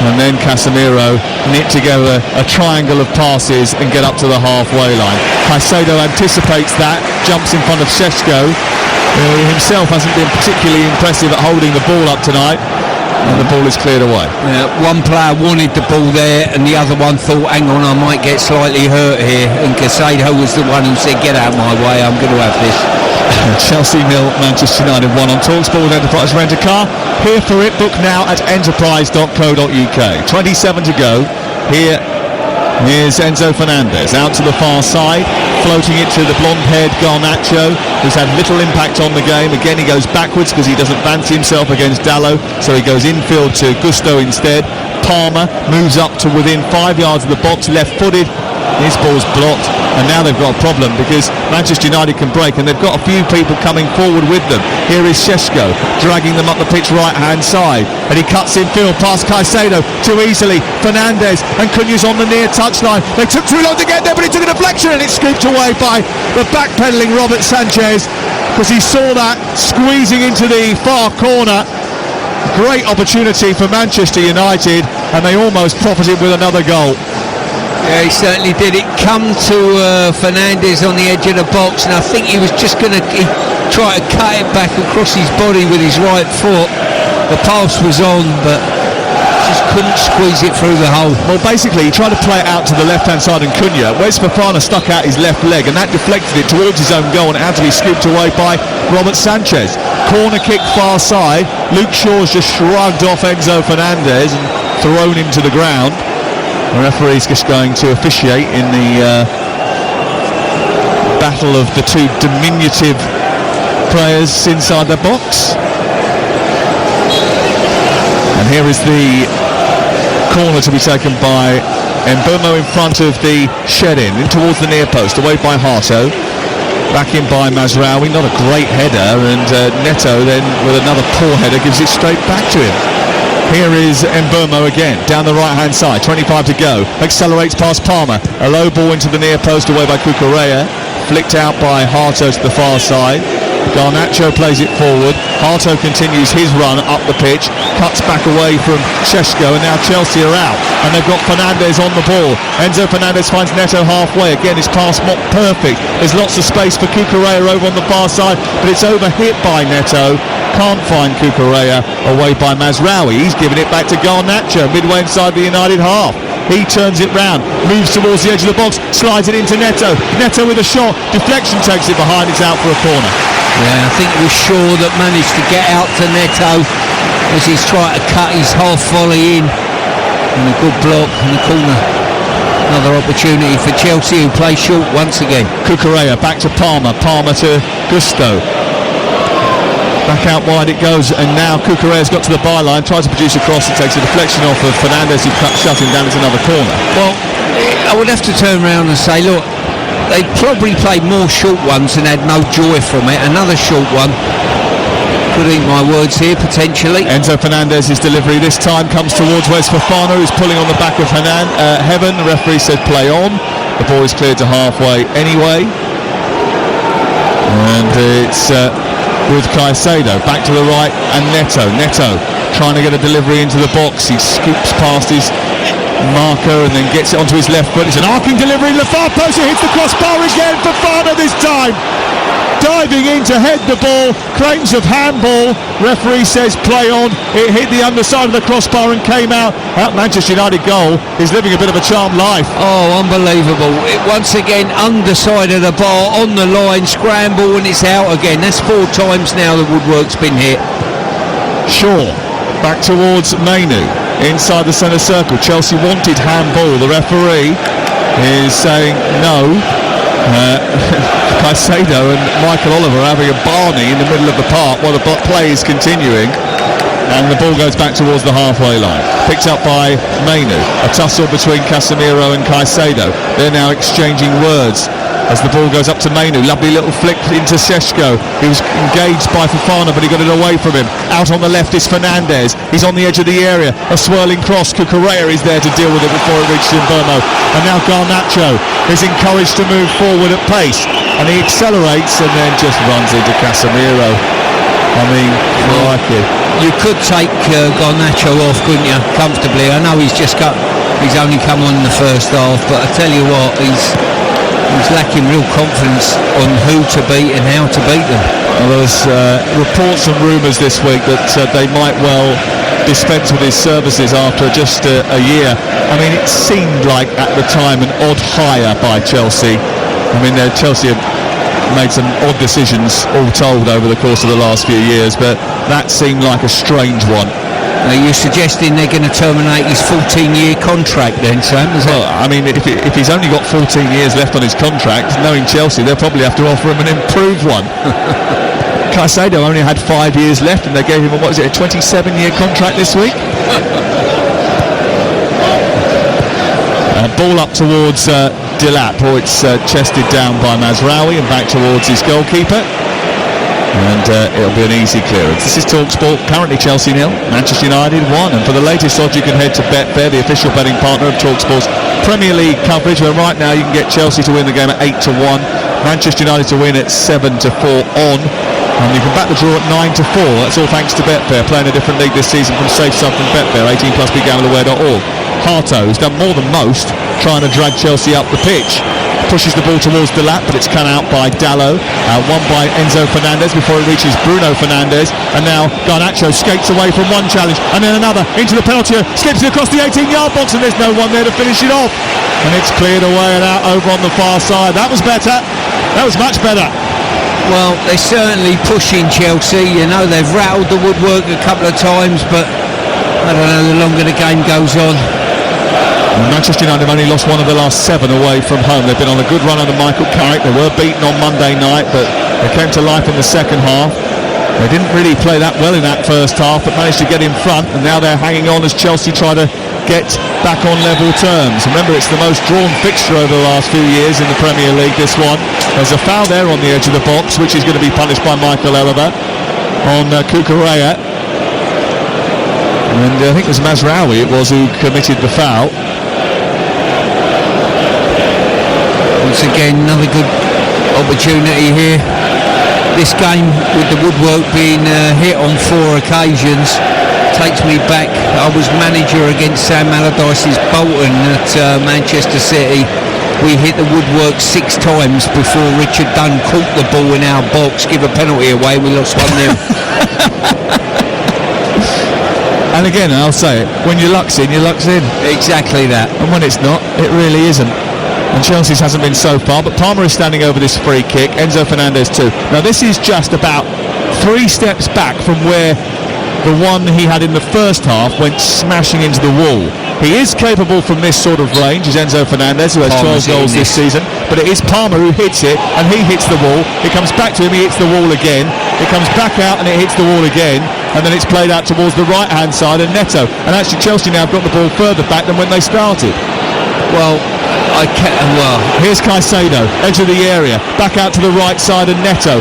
and then Casemiro knit together a triangle of passes and get up to the halfway line. Caicedo anticipates that, jumps in front of Šeško, who himself hasn't been particularly impressive at holding the ball up tonight, and the ball is cleared away. One player wanted the ball there and the other one thought, hang on, I might get slightly hurt here, and Caicedo was the one who said, get out of my way, I'm going to have this. Chelsea 0, Manchester United 1 on TalkSport with Enterprise Rent a Car. Here for it, book now at enterprise.co.uk. 27 to go. Here's Enzo Fernandez out to the far side, floating it to the blonde-haired Garnacho, who's had little impact on the game. Again, he goes backwards because he doesn't fancy himself against Dalot, so he goes infield to Gusto instead. Palmer moves up to within 5 yards of the box, left-footed. His ball's blocked, and now they've got a problem because Manchester United can break, and they've got a few people coming forward with them. Here is Šeško dragging them up the pitch right-hand side, and he cuts in field past Caicedo too easily. Fernandez and Cunha's on the near touchline. They took too long to get there, but he took a deflection, and it's scooped away by the backpedaling Robert Sanchez because he saw that squeezing into the far corner. Great opportunity for Manchester United, and they almost profited with another goal. Yeah, he certainly did. It come to Fernandez on the edge of the box, and I think he was just going to try to cut it back across his body with his right foot. The pass was on, but just couldn't squeeze it through the hole. Well, basically, he tried to play it out to the left-hand side, and Cunha, Wes Fofana stuck out his left leg, and that deflected it towards his own goal, and it had to be scooped away by Robert Sanchez. Corner kick far side. Luke Shaw's just shrugged off Enzo Fernandez and thrown him to the ground. The referee's just going to officiate in the battle of the two diminutive players inside the box. And here is the corner to be taken by Mbeumo in front of the shed-in towards the near post, away by Hato. Back in by Mazraoui, not a great header, and Neto then with another poor header gives it straight back to him. Here is Mbeumo again, down the right-hand side, 25 to go. Accelerates past Palmer. A low ball into the near post away by Cucurella. Flicked out by Harto to the far side. Garnacho plays it forward. Harto continues his run up the pitch, cuts back away from Šeško, and now Chelsea are out. And they've got Fernandes on the ball. Enzo Fernandez finds Neto halfway. Again, his pass not perfect. There's lots of space for Cucurella over on the far side, but it's overhit by Neto. Can't find Cucurella, away by Mazraoui. He's giving it back to Garnacho, midway inside the United half. He turns it round, moves towards the edge of the box, slides it into Neto. Neto with a shot, deflection takes it behind, it's out for a corner. Yeah, I think it was Shaw that managed to get out to Neto as he's trying to cut his half volley in. And a good block in the corner. Another opportunity for Chelsea, who play short once again. Cucurella back to Palmer, Palmer to Gusto. Back out wide it goes, and now Cucurella's got to the byline, tries to produce a cross and takes a deflection off of Fernandes, who shut him down into another corner. Well, I would have to turn around and say, look, they probably played more short ones and had no joy from it. Another short one. Could eat my words here, potentially. Enzo Fernandez's delivery this time comes towards Wes Fofana, who's pulling on the back of Heaven. The referee said play on. The ball is cleared to halfway anyway. And it's with Caicedo back to the right, and Neto trying to get a delivery into the box. He scoops past his marker and then gets it onto his left foot. It's an arcing delivery in the far post. It hits the crossbar again. Fofana this time diving in to head the ball, claims of handball. Referee says play on. It hit the underside of the crossbar and came out. That Manchester United goal is living a bit of a charmed life. Oh, unbelievable. Once again, underside of the bar, on the line, scramble, and it's out again. That's 4 times now the woodwork's been hit. Shaw back towards Mainu inside the centre circle. Chelsea wanted handball. The referee is saying no. Caicedo and Michael Oliver having a Barney in the middle of the park while the play is continuing, and the ball goes back towards the halfway line, picked up by Mainu. A tussle between Casemiro and Caicedo. They're now exchanging words as the ball goes up to Mainu. Lovely little flick into Šeško. He was engaged by Fofana, but he got it away from him. Out on the left is Fernandes. He's on the edge of the area. A swirling cross. Cucurella is there to deal with it before it reaches Mbeumo. And now Garnacho is encouraged to move forward at pace, and he accelerates and then just runs into Casemiro. I mean, you could take Garnacho off, couldn't you, comfortably? I know he's only come on in the first half, but I tell you what, he's lacking real confidence on who to beat and how to beat them. Well, there's reports and rumours this week that they might well dispense with his services after just a year. I mean, it seemed like at the time an odd hire by Chelsea. I mean, Chelsea have made some odd decisions all told over the course of the last few years, but that seemed like a strange one. Are you suggesting they're going to terminate his 14-year contract then, Sam? Well, I mean, if he's only got 14 years left on his contract, knowing Chelsea, they'll probably have to offer him an improved one. Caicedo only had 5 years left, and they gave him a 27-year contract this week. Ball up towards Delap, or it's chested down by Mazraoui and back towards his goalkeeper. And it'll be an easy clearance. This is TalkSport, currently Chelsea 0, Manchester United 1. And for the latest odds, you can head to Betfair, the official betting partner of TalkSport's Premier League coverage, where right now you can get Chelsea to win the game at 8-1, Manchester United to win at 7-4 on. And you can back the draw at 9-4. That's all thanks to Betfair, playing a different league this season from SafeSub from Betfair, 18+, begambleaware.org. Harto, who's done more than most, trying to drag Chelsea up the pitch. Pushes the ball towards Delap, but it's cut out by Dalot. Won by Enzo Fernandez before it reaches Bruno Fernandes. And now Garnacho skates away from one challenge and then another into the penalty area, skips it across the 18-yard box, and there's no one there to finish it off. And it's cleared away and out over on the far side. That was better. That was much better. Well, they're certainly pushing Chelsea. You know, they've rattled the woodwork a couple of times, but I don't know, the longer the game goes on. Manchester United have only lost one of the last 7 away from home. They've been on a good run under Michael Carrick. They were beaten on Monday night, but they came to life in the second half. They didn't really play that well in that first half, but managed to get in front, and now they're hanging on as Chelsea try to get back on level terms. Remember, it's the most drawn fixture over the last few years in the Premier League, this one. There's a foul there on the edge of the box, which is going to be punished by Michael Oliver on Cucurella. And I think it was Mazraoui who committed the foul. Once again, another good opportunity here. This game, with the woodwork being hit on 4 occasions, takes me back. I was manager against Sam Allardyce's Bolton at Manchester City. We hit the woodwork 6 times before Richard Dunn caught the ball in our box, give a penalty away, we lost 1-0. And again, I'll say it, when your luck's in, your luck's in. Exactly that. And when it's not, it really isn't. And Chelsea's hasn't been so far, but Palmer is standing over this free kick, Enzo Fernandez too. Now this is just about 3 steps back from where the one he had in the first half went smashing into the wall. He is capable from this sort of range, is Enzo Fernandez, who has 12 goals this season, but it is Palmer who hits it, and he hits the wall. It comes back to him, he hits the wall again. It comes back out and it hits the wall again, and then it's played out towards the right-hand side, and Neto. And actually Chelsea now have got the ball further back than when they started. Well, here's Caicedo, edge of the area, back out to the right side, and Neto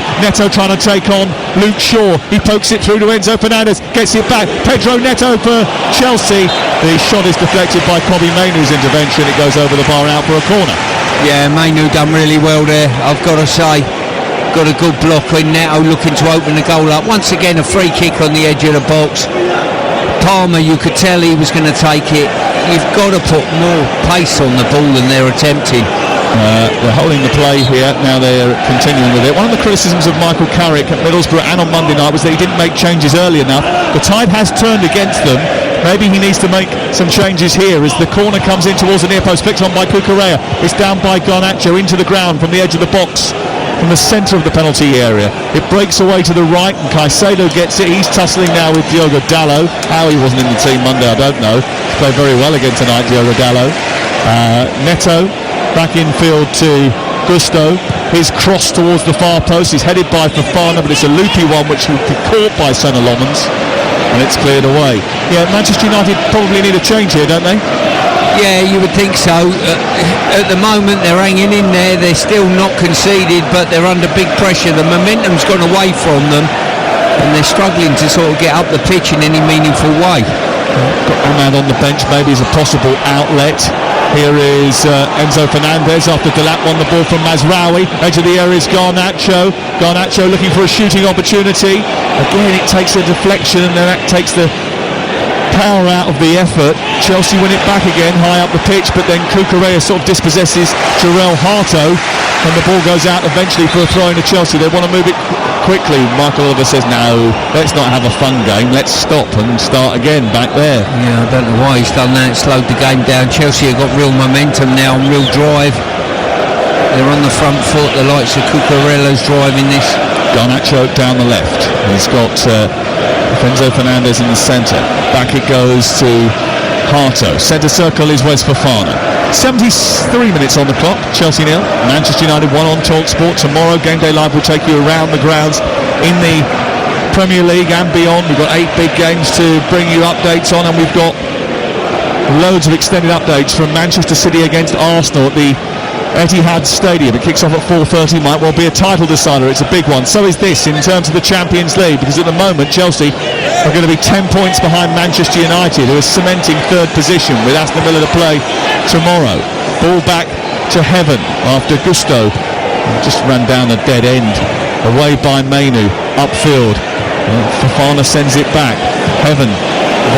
trying to take on Luke Shaw. He pokes it through to Enzo Fernandez, gets it back. Pedro Neto for Chelsea. The shot is deflected by Kobbie Mainoo's intervention. It goes over the bar out for a corner. Yeah, Mainoo done really well there, I've got to say. Got a good block in. Neto looking to open the goal up. Once again, a free kick on the edge of the box. Palmer, you could tell he was going to take it. You've got to put more pace on the ball than they're attempting. They're holding the play here, now they're continuing with it. One of the criticisms of Michael Carrick at Middlesbrough and on Monday night was that he didn't make changes early enough. The tide has turned against them. Maybe he needs to make some changes here as the corner comes in towards the near post, flicked on by Cucurella. It's down by Garnacho into the ground from the edge of the box, from the centre of the penalty area. It breaks away to the right and Caicedo gets it. He's tussling now with Diogo Dalot. How he wasn't in the team Monday, I don't know. Played very well again tonight, Diogo Dalot. Neto back in field to Gusto. His cross towards the far post. He's headed by Fofana, but it's a loopy one which will be caught by Senna Lomans, and it's cleared away. Yeah, Manchester United probably need a change here, don't they? Yeah, you would think so. At the moment they're hanging in there, they're still not conceded, but they're under big pressure. The momentum's gone away from them and they're struggling to sort of get up the pitch in any meaningful way. Got Ahmad on the bench maybe as a possible outlet. Here is Enzo Fernandez after Delap won the ball from Mazraoui. Edge of the area is Garnacho. Garnacho looking for a shooting opportunity. Again it takes a deflection and then that takes the power out of the effort. Chelsea win it back again high up the pitch, but then Cucurella sort of dispossesses Jarell Harto and the ball goes out eventually for a throw into Chelsea. They want to move it quickly. Michael Oliver says no, let's not have a fun game, let's stop and start again back there. Yeah, I don't know why he's done that. Slowed the game down. Chelsea have got real momentum now and real drive. They're on the front foot. The likes of Cucurella's driving this. Garnacho down the left. He's got Enzo Fernandez in the centre. Back it goes to Harto. Centre circle is Wes Fofana. 73 minutes on the clock. Chelsea 0, Manchester United 1 on TalkSport. Tomorrow Game Day Live will take you around the grounds in the Premier League and beyond. We've got 8 big games to bring you updates on, and we've got loads of extended updates from Manchester City against Arsenal at the Etihad Stadium. It kicks off at 4:30, might well be a title decider. It's a big one. So is this in terms of the Champions League, because at the moment Chelsea are going to be 10 points behind Manchester United, who is cementing 3rd position with Aston Villa to play tomorrow. Ball back to Heaven after Gusto just ran down a dead end. Away by Mainoo, upfield. Fofana sends it back. Heaven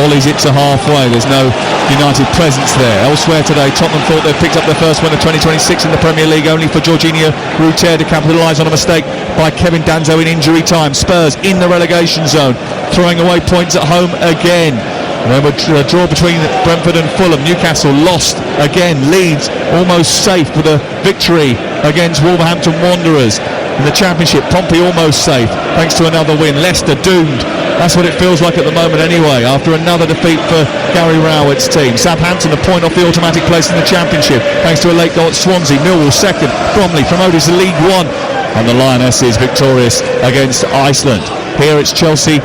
volleys it to halfway. There's no United presence there. Elsewhere today, Tottenham thought they'd picked up their first win of 2026 in the Premier League, only for Jorginho Ruter to capitalise on a mistake by Kevin Danzo in injury time. Spurs in the relegation zone, throwing away points at home again. There were a draw between Brentford and Fulham. Newcastle lost again. Leeds almost safe with a victory against Wolverhampton Wanderers. In the Championship, Pompey almost safe thanks to another win. Leicester doomed. That's what it feels like at the moment anyway, after another defeat for Gary Rowett's team. Southampton a point off the automatic place in the Championship thanks to a late goal at Swansea. Millwall second. Bromley promoted to League One. And the Lionesses victorious against Iceland. Here it's Chelsea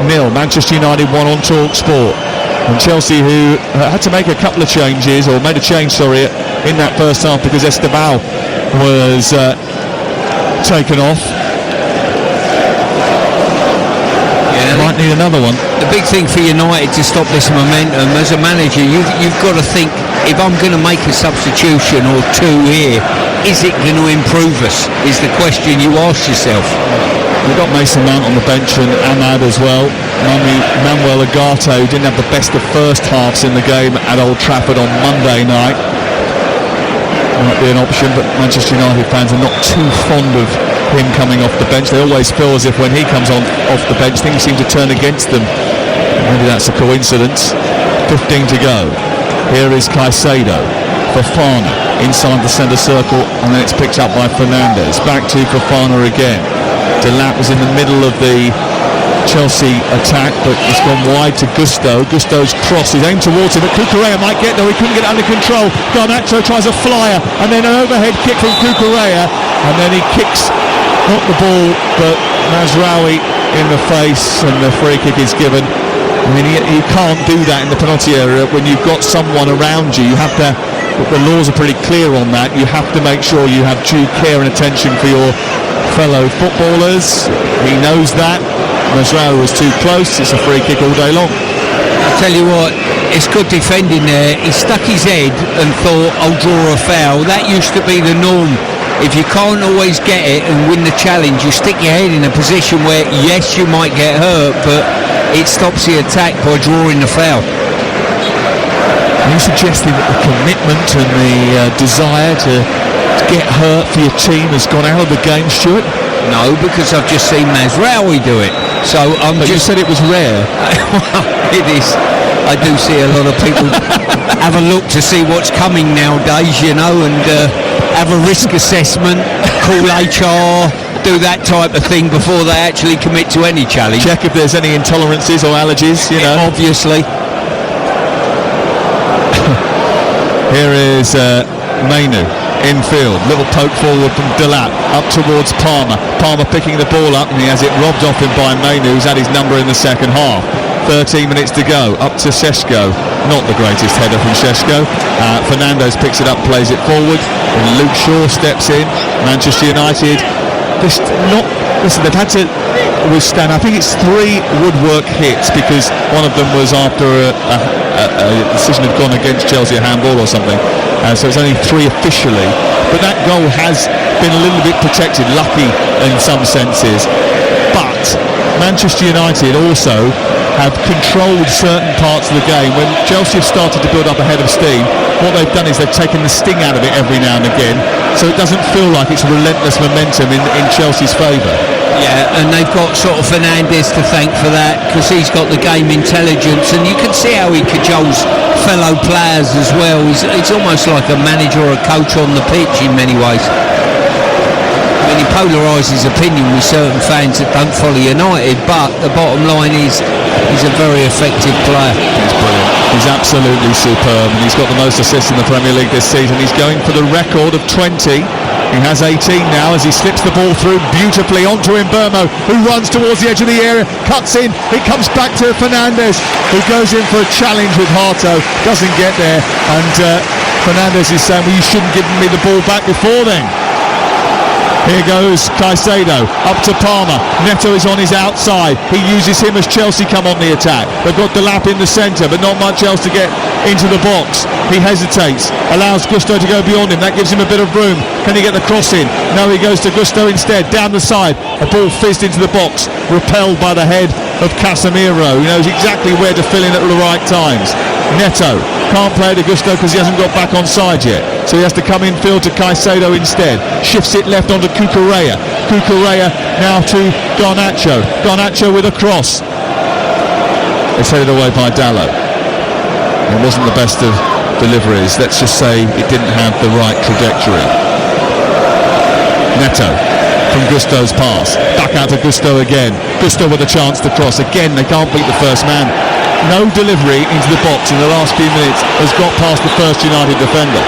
0, Manchester United 1 on TalkSport. And Chelsea, who had to make a couple of changes, or made a change, in that first half because Esteban was taken off. Yeah, might need another one. The big thing for United to stop this momentum, as a manager, you've got to think, if I'm going to make a substitution or two here, is it going to improve us, is the question you ask yourself. We've got Mason Mount on the bench and Ahmad as well. Manuel Ugarte, who didn't have the best of first halves in the game at Old Trafford on Monday night. Might be an option, but Manchester United fans are not too fond of him coming off the bench. They always feel as if when he comes on off the bench, things seem to turn against them. Maybe that's a coincidence. 15 to go. Here is Caicedo. Fofana inside the centre circle, and then it's picked up by Fernandes. Back to Fofana again. Delap was in the middle of the Chelsea attack, but it's gone wide to Gusto. Gusto's cross is aimed towards him, but Cucurella might get there. He couldn't get it under control. Garnacho tries a flyer, and then an overhead kick from Cucurella, and then he kicks not the ball, but Mazraoui in the face, and the free kick is given. I mean, you can't do that in the penalty area when you've got someone around you. You have to. The laws are pretty clear on that. You have to make sure you have due care and attention for your fellow footballers. He knows that. Mazraoui was too close. It's a free kick all day long. I'll tell you what, it's good defending there. He stuck his head and thought, I'll draw a foul. That used to be the norm. If you can't always get it and win the challenge, you stick your head in a position where, yes, you might get hurt, but it stops the attack by drawing the foul. Are you suggesting that the commitment and the desire to get hurt for your team has gone out of the game, Stuart? No, because I've just seen Mazraoui do it. So but you said it was rare. Well, it is. I do see a lot of people have a look to see what's coming nowadays, you know, and have a risk assessment, call HR, do that type of thing before they actually commit to any challenge. Check if there's any intolerances or allergies, you know. Obviously. Here is Mainu infield, little poke forward from Delap up towards Palmer. Palmer picking the ball up, and he has it robbed off him by Mainu, who's had his number in the second half. 13 minutes to go, up to Šeško. Not the greatest header from Šeško. Fernandes picks it up, plays it forward, and Luke Shaw steps in. Manchester United, they've had to withstand, I think it's 3 woodwork hits, because one of them was after a decision had gone against Chelsea, a handball or something. So it's only 3 officially, but that goal has been a little bit protected, lucky in some senses. But Manchester United also have controlled certain parts of the game. When Chelsea have started to build up a head of steam, what they've done is they've taken the sting out of it every now and again, so it doesn't feel like it's relentless momentum in Chelsea's favour. Yeah, and they've got sort of Fernandes to thank for that, because he's got the game intelligence, and you can see how he cajoles fellow players as well. He's almost like a manager or a coach on the pitch in many ways. I mean, he polarises opinion with certain fans that don't follow United, but the bottom line is he's a very effective player. He's brilliant. He's absolutely superb, and he's got the most assists in the Premier League this season. He's going for the record of 20. He has 18 now as he slips the ball through beautifully onto Mbeumo, who runs towards the edge of the area, cuts in, it comes back to Fernandes, who goes in for a challenge with Hato, doesn't get there, and Fernandes is saying, well, you shouldn't give me the ball back before then. Here goes Caicedo, up to Palmer. Neto is on his outside. He uses him as Chelsea come on the attack. They've got Delap in the centre, but not much else to get into the box. He hesitates, allows Gusto to go beyond him. That gives him a bit of room. Can he get the cross in? No, he goes to Gusto instead, down the side. A ball fizzed into the box, repelled by the head of Casemiro, who knows exactly where to fill in at the right times. Neto can't play to Gusto because he hasn't got back on side yet, so he has to come infield to Caicedo instead. Shifts it left onto Cucurella. Cucurella now to Garnacho. Garnacho with a cross. It's headed away by Dalot. It wasn't the best of deliveries. Let's just say it didn't have the right trajectory. Neto from Gusto's pass. Back out to Gusto again. Gusto with a chance to cross. Again, they can't beat the first man. No delivery into the box in the last few minutes has got past the first United defender.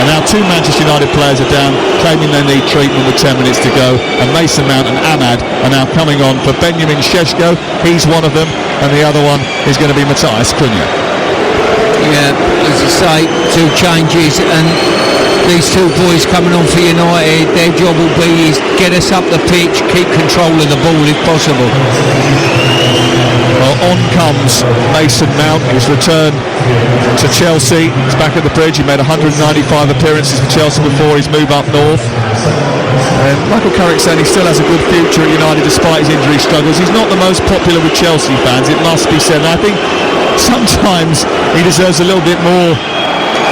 And now 2 Manchester United players are down, claiming they need treatment with 10 minutes to go. And Mason Mount and Ahmad are now coming on for Benjamin Šeško. He's one of them, and the other one is going to be Matthias Cunha. Yeah, as I say, 2 changes, and these two boys coming on for United, their job will be is get us up the pitch, keep control of the ball if possible. Well, on comes Mason Mount, his return to Chelsea. He's back at the bridge. He made 195 appearances for Chelsea before his move up north. And Michael Carrick said he still has a good future at United despite his injury struggles. He's not the most popular with Chelsea fans, it must be said. And I think sometimes he deserves a little bit more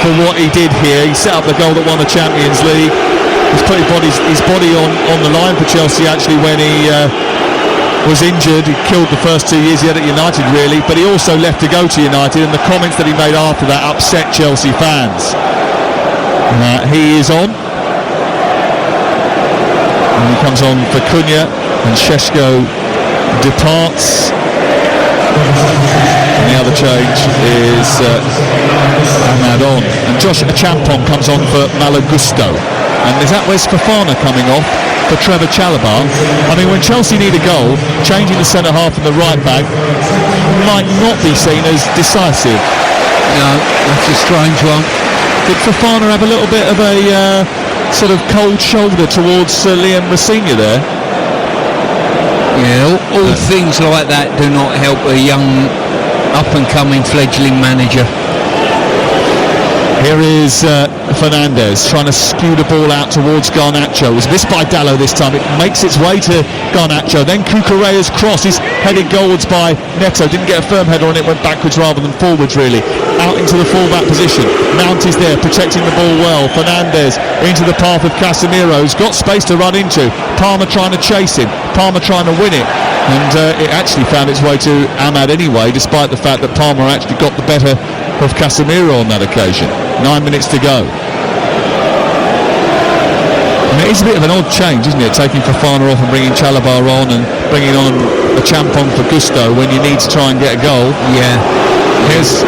for what he did here. He set up the goal that won the Champions League. He's put his body on the line for Chelsea actually when he was injured. He killed the first 2 years he had at United really, but he also left to go to United, and the comments that he made after that upset Chelsea fans. He is on. And he comes on for Cunha, and Šeško departs. And the other change is Ahmad on. And Josh Achampong comes on for Malo Gusto. And is that Wes Fofana coming off for Trevor Chalobah? I mean, when Chelsea need a goal, changing the centre half and the right back might not be seen as decisive. No, that's a strange one. Did Fofana have a little bit of a sort of cold shoulder towards Liam Rosenior there? Yeah, all things like that do not help a young up-and-coming fledgling manager. Here is Fernandes trying to skew the ball out towards Garnacho. It was missed by Dalot this time. It makes its way to Garnacho. Then Cucurella's cross is headed goalwards by Neto. Didn't get a firm header on it, went backwards rather than forwards really. Out into the full-back position. Mount is there, protecting the ball well. Fernandes into the path of Casemiro. He's got space to run into. Palmer trying to chase him. Palmer trying to win it. And it actually found its way to Ahmad anyway, despite the fact that Palmer actually got the better of Casemiro on that occasion. 9 minutes to go. And it is a bit of an odd change, isn't it? Taking Fofana off and bringing Chalobah on and bringing on Achampong for Gusto when you need to try and get a goal. Yeah. Here's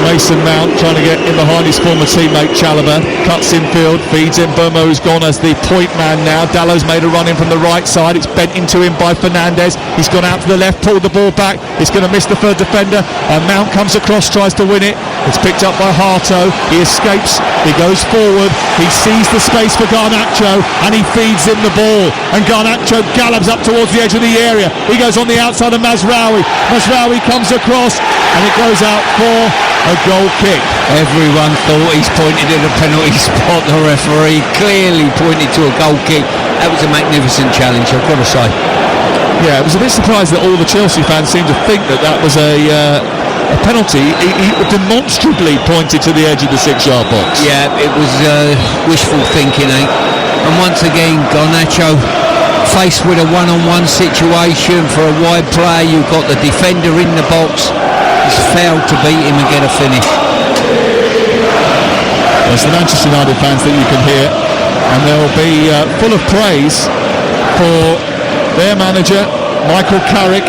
Mason Mount trying to get in behind his former teammate Chalobah. Cuts infield, feeds in. Bomo has gone as the point man now. Dallow's made a run in from the right side. It's bent into him by Fernandes. He's gone out to the left, pulled the ball back. It's going to miss the third defender. And Mount comes across, tries to win it. It's picked up by Harto. He escapes. He goes forward. He sees the space for Garnacho and he feeds him the ball. And Garnacho gallops up towards the edge of the area. He goes on the outside of Mazraoui. Mazraoui comes across and it goes out for a goal kick. Everyone thought he's pointed at a penalty spot. The referee clearly pointed to a goal kick. That was a magnificent challenge, I've got to say. Yeah, it was a bit surprised that all the Chelsea fans seemed to think that was a penalty. He demonstrably pointed to the edge of the 6-yard box. Yeah, it was wishful thinking, eh? And once again, Garnacho faced with a one-on-one situation for a wide player. You've got the defender in the box. He's failed to beat him and get a finish. There's the Manchester United fans that you can hear, and they'll be full of praise for their manager, Michael Carrick,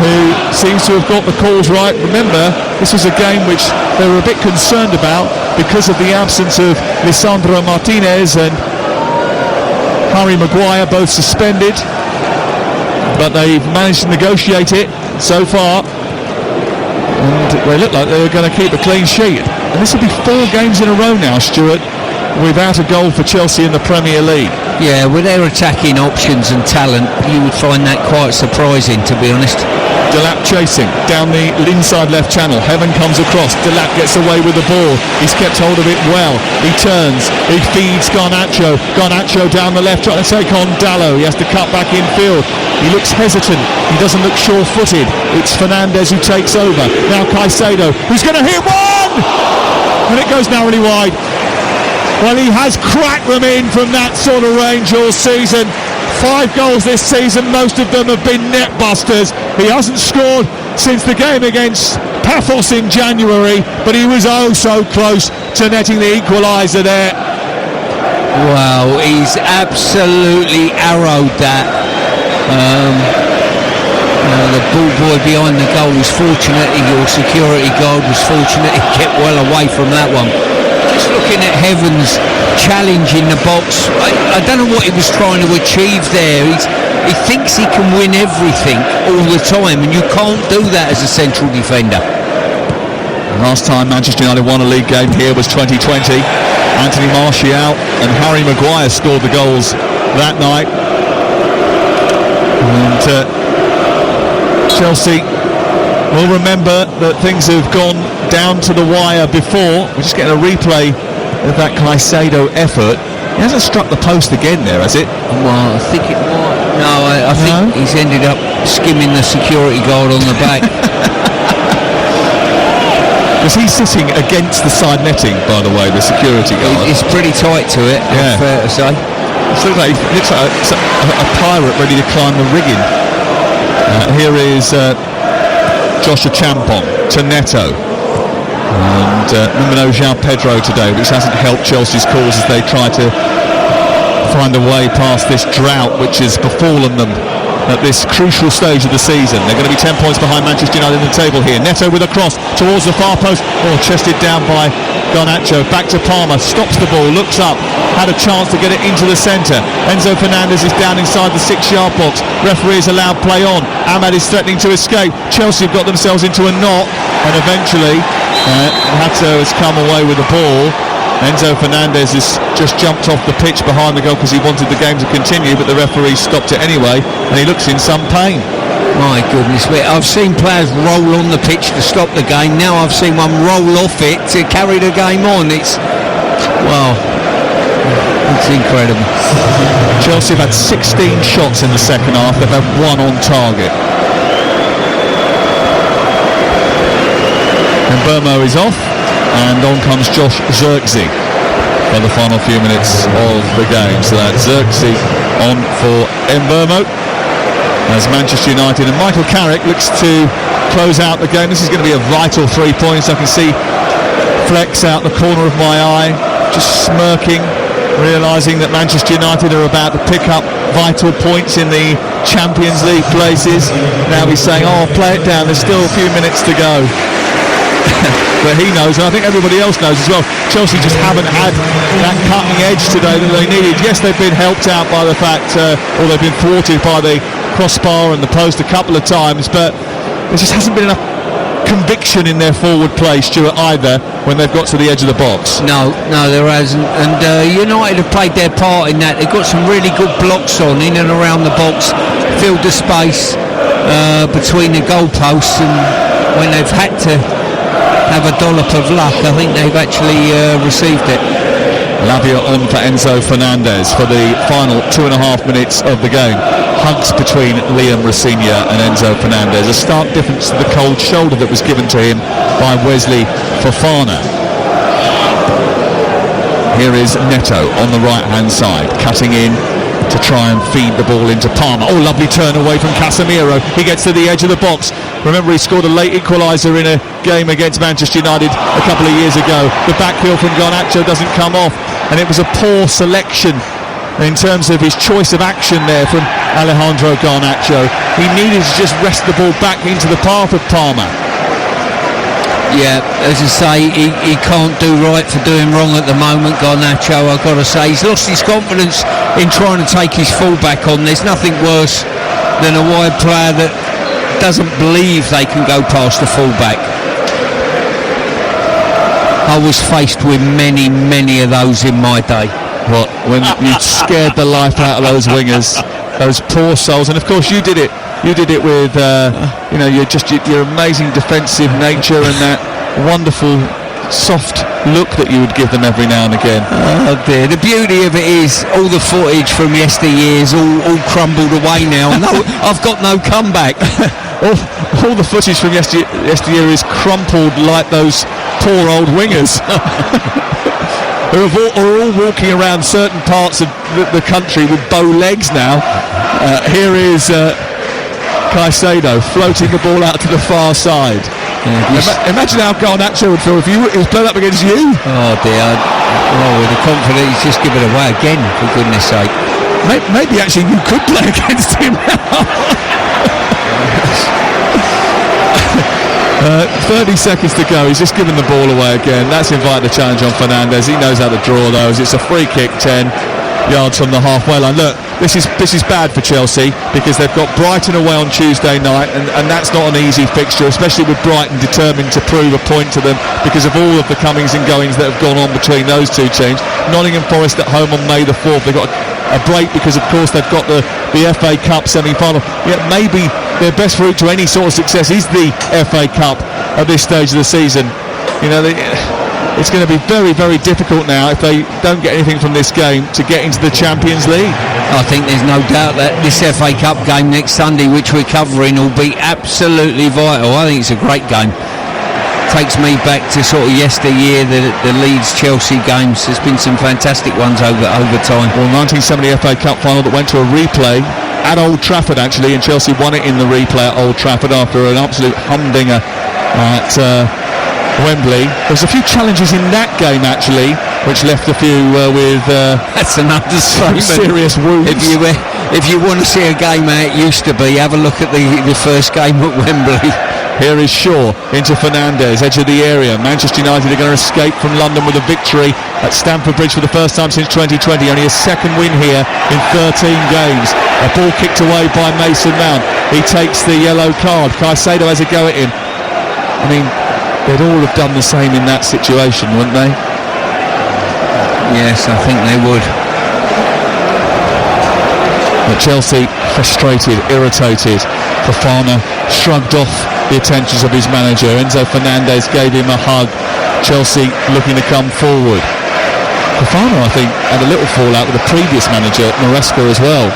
who seems to have got the calls right. Remember, this was a game which they were a bit concerned about because of the absence of Lisandro Martinez and Harry Maguire, both suspended, but they've managed to negotiate it so far. And they look like they're going to keep a clean sheet. And this will be 4 games in a row now, Stuart, without a goal for Chelsea in the Premier League. Yeah, with their attacking options and talent, you would find that quite surprising, to be honest. Delap chasing down the inside left channel. Heaven comes across. Delap gets away with the ball. He's kept hold of it well. He turns. He feeds Garnacho. Garnacho down the left trying to take on Dalot. He has to cut back infield. He looks hesitant. He doesn't look sure-footed. It's Fernandes who takes over. Now Caicedo, who's going to hit one! And it goes narrowly wide. Well, he has cracked them in from that sort of range all season. 5 goals this season, most of them have been net busters. He hasn't scored since the game against Paphos in January, but he was oh so close to netting the equaliser there. Wow, he's absolutely arrowed that. The ball boy behind the goal was fortunate, your security guard was fortunate, he kept well away from that one. Just looking at Heaven's challenge in the box, I don't know what he was trying to achieve there. He thinks he can win everything all the time, and you can't do that as a central defender. Last time Manchester United won a league game here was 2020 Anthony Martial and Harry Maguire scored the goals that night. And Chelsea will remember that things have gone down to the wire before. We're just getting a replay of that Caicedo effort. He hasn't struck the post again there, has it? Well, I think it might. No, I think he's ended up skimming the security guard on the back. Because he's sitting against the side netting, by the way, the security guard. It's pretty tight to it, fair to say. It looks like a pirate ready to climb the rigging. Here is Joshua Champong to Neto. And remember João Pedro today, which hasn't helped Chelsea's cause as they try to find a way past this drought which has befallen them at this crucial stage of the season. They're going to be 10 points behind Manchester United in the table here. Neto with a cross towards the far post. Chested down by Garnacho. Back to Palmer. Stops the ball. Looks up. Had a chance to get it into the centre. Enzo Fernandez is down inside the 6-yard box. Referee is allowed play on. Ahmad is threatening to escape. Chelsea have got themselves into a knot. And eventually Hato has come away with the ball. Enzo Fernandez has just jumped off the pitch behind the goal because he wanted the game to continue, but the referee stopped it anyway, and he looks in some pain. My goodness me, I've seen players roll on the pitch to stop the game. Now I've seen one roll off it to carry the game on. It's incredible. Chelsea have had 16 shots in the second half. They've had 1 on target. And Mbeumo is off, and on comes Josh Zirkzee for the final few minutes of the game. So that's Zirkzee on for Mbeumo as Manchester United, and Michael Carrick looks to close out the game. This is going to be a vital 3 points. I can see Flex out the corner of my eye, just smirking, realising that Manchester United are about to pick up vital points in the Champions League places. Now he's saying, play it down, there's still a few minutes to go. But he knows, and I think everybody else knows as well, Chelsea just haven't had that cutting edge today that they needed. Yes, they've been helped out by the fact, or they've been thwarted by the crossbar and the post a couple of times, but there just hasn't been enough conviction in their forward play, Stuart, either, when they've got to the edge of the box. No, there hasn't. And United have played their part in that. They've got some really good blocks on in and around the box, filled the space between the goalposts, and when they've had to have a dollop of luck, I think they've actually received it. Lavia on for Enzo Fernandez for the final 2.5 minutes of the game. Hugs between Liam Rossigna and Enzo Fernandez. A stark difference to the cold shoulder that was given to him by Wesley Fofana. Here is Neto on the right hand side, cutting in to try and feed the ball into Palmer. Lovely turn away from Casemiro. He gets to the edge of the box. Remember, he scored a late equaliser in a game against Manchester United a couple of years ago. The back heel from Garnacho doesn't come off, and it was a poor selection in terms of his choice of action there from Alejandro Garnacho. He needed to just rest the ball back into the path of Palmer. Yeah, as I say, he can't do right for doing wrong at the moment, Garnacho, I've got to say. He's lost his confidence in trying to take his full-back on. There's nothing worse than a wide player that doesn't believe they can go past the full-back. I was faced with many of those in my day. What, when you scared the life out of those wingers, those poor souls, and of course you did it. You did it with, your amazing defensive nature and that wonderful soft look that you would give them every now and again. Oh dear, the beauty of it is all the footage from yesteryear's all crumbled away now. No, I've got no comeback. all the footage from yesteryear is crumpled like those poor old wingers. who are all walking around certain parts of the country with bow legs now. Here is Caicedo floating the ball out to the far side. Yeah, imagine how Garnacho would feel if he was played up against you. Oh dear. With the confidence, he's just given it away again, for goodness sake. Maybe actually you could play against him now. 30 seconds to go. He's just given the ball away again. That's invited the challenge on Fernandez. He knows how to draw those. It's a free kick, 10. yards from the halfway line. Look, this is bad for Chelsea because they've got Brighton away on Tuesday night, and that's not an easy fixture, especially with Brighton determined to prove a point to them because of all of the comings and goings that have gone on between those two teams. Nottingham Forest at home on May the 4th. They've got a break because, of course, they've got the FA Cup semi-final. Yet maybe their best route to any sort of success is the FA Cup at this stage of the season. You know, it's going to be very, very difficult now if they don't get anything from this game to get into the Champions League. I think there's no doubt that this FA Cup game next Sunday, which we're covering, will be absolutely vital. I think it's a great game. Takes me back to sort of yesteryear, the Leeds-Chelsea games. There's been some fantastic ones over time. Well, 1970 FA Cup final that went to a replay at Old Trafford, actually, and Chelsea won it in the replay at Old Trafford after an absolute humdinger at Wembley. There was a few challenges in that game, actually, which left a few with that's an understatement. Serious wounds. If you want to see a game how it used to be, have a look at the first game at Wembley. Here is Shaw into Fernandes, edge of the area. Manchester United are going to escape from London with a victory at Stamford Bridge for the first time since 2020. Only a second win here in 13 games. A ball kicked away by Mason Mount. He takes the yellow card. Caicedo has a go at him. I mean, they'd all have done the same in that situation, wouldn't they? Yes, I think they would. But Chelsea frustrated, irritated. Fofana shrugged off the attentions of his manager. Enzo Fernandez gave him a hug. Chelsea looking to come forward. Fofana, I think, had a little fallout with the previous manager, Maresca, as well.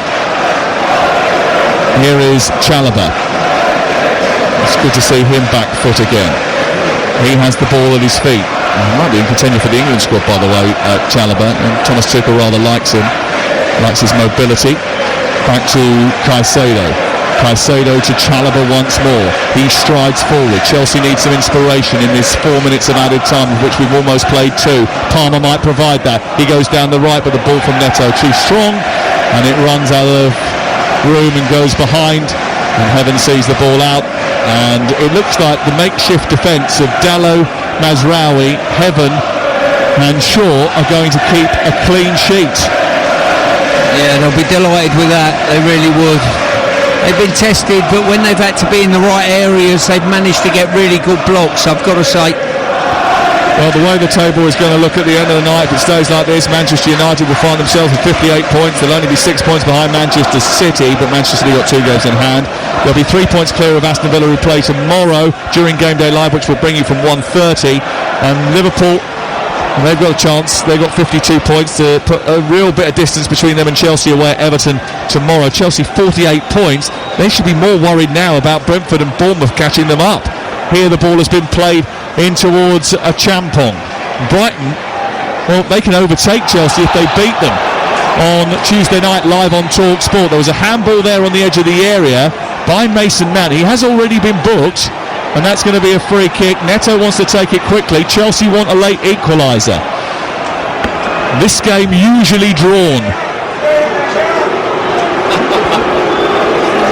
Here is Chalobah. It's good to see him back foot again. He has the ball at his feet. He might be in contention for the England squad, by the way, Chalobah. And Thomas Tuchel rather likes him. Likes his mobility. Back to Caicedo. Caicedo to Chalobah once more. He strides forward. Chelsea needs some inspiration in this 4 minutes of added time, of which we've almost played 2. Palmer might provide that. He goes down the right, but the ball from Neto too strong, and it runs out of room and goes behind, and Heaven sees the ball out, and it looks like the makeshift defence of Dalot, Mazraoui, Heaven and Shaw are going to keep a clean sheet. Yeah, they'll be delighted with that. They really would. They've been tested, but when they've had to be in the right areas, they've managed to get really good blocks, I've got to say. Well, the way the table is going to look at the end of the night, if it stays like this, Manchester United will find themselves with 58 points. They'll only be 6 points behind Manchester City, but Manchester City got 2 games in hand. They'll be 3 points clear of Aston Villa, who play tomorrow during Game Day Live, which will bring you from 1:30. And Liverpool, they've got a chance. They've got 52 points to put a real bit of distance between them and Chelsea away at Everton tomorrow. Chelsea 48 points. They should be more worried now about Brentford and Bournemouth catching them up. Here the ball has been played in towards a Champong. Brighton, well, they can overtake Chelsea if they beat them on Tuesday night live on Talk Sport. There was a handball there on the edge of the area by Mason Mount. He has already been booked, and that's going to be a free kick. Neto wants to take it quickly. Chelsea want a late equaliser. This game usually drawn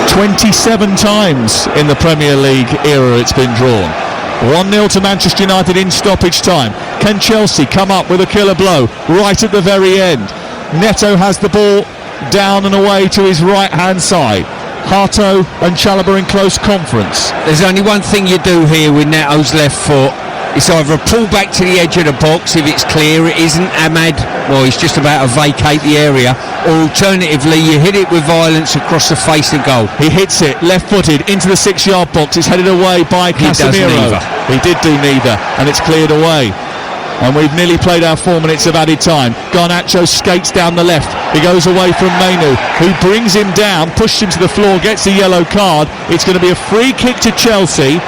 27 times in the Premier League era it's been drawn. 1-0 to Manchester United in stoppage time. Can Chelsea come up with a killer blow right at the very end? Neto has the ball down and away to his right hand side. Hato and Chalobah in close conference. There's only one thing you do here with Neto's left foot. It's either a pull back to the edge of the box if it's clear, it isn't Ahmad, well, he's just about to vacate the area, or alternatively you hit it with violence across the face of goal. He hits it left-footed into the 6-yard box. It's headed away by Casemiro. He did do neither, and it's cleared away. And we've nearly played our 4 minutes of added time. Garnacho skates down the left. He goes away from Mainu, who brings him down, pushes him to the floor, gets a yellow card. It's going to be a free kick to Chelsea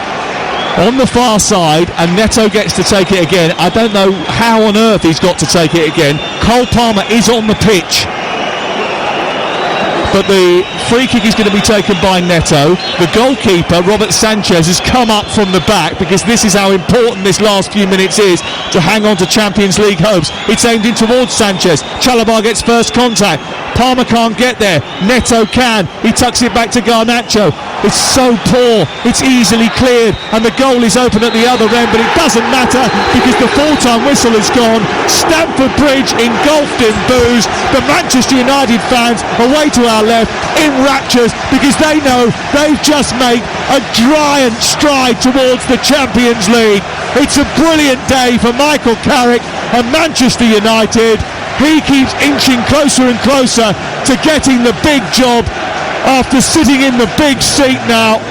on the far side, and Neto gets to take it again. I don't know how on earth he's got to take it again. Cole Palmer is on the pitch, but the free kick is going to be taken by Neto. The goalkeeper, Robert Sanchez, has come up from the back because this is how important this last few minutes is. to hang on to Champions League hopes. It's aimed in towards Sanchez. Chalobah gets first contact. Palmer can't get there. Neto can. He tucks it back to Garnacho. It's so poor. It's easily cleared, and the goal is open at the other end, but it doesn't matter because the full-time whistle has gone. Stamford Bridge engulfed in boos. The Manchester United fans away to our left in raptures because they know they've just made a giant stride towards the Champions League. It's a brilliant day for Michael Carrick and Manchester United. He keeps inching closer and closer to getting the big job after sitting in the big seat now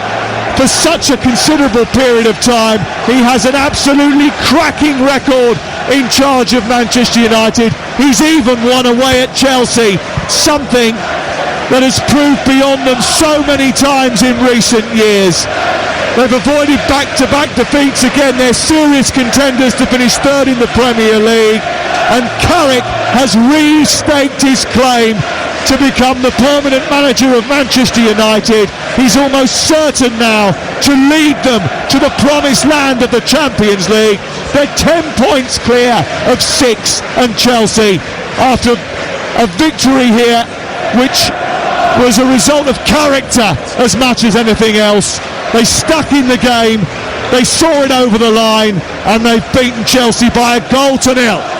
for such a considerable period of time. He has an absolutely cracking record in charge of Manchester United. He's even won away at Chelsea, something that has proved beyond them so many times in recent years. They've avoided back-to-back defeats again. They're serious contenders to finish third in the Premier League, and Carrick has restaked his claim to become the permanent manager of Manchester United. He's almost certain now to lead them to the promised land of the Champions League. They're 10 points clear of 6 and Chelsea after a victory here which was a result of character as much as anything else. They stuck in the game, they saw it over the line, and they've beaten Chelsea by a goal to nil.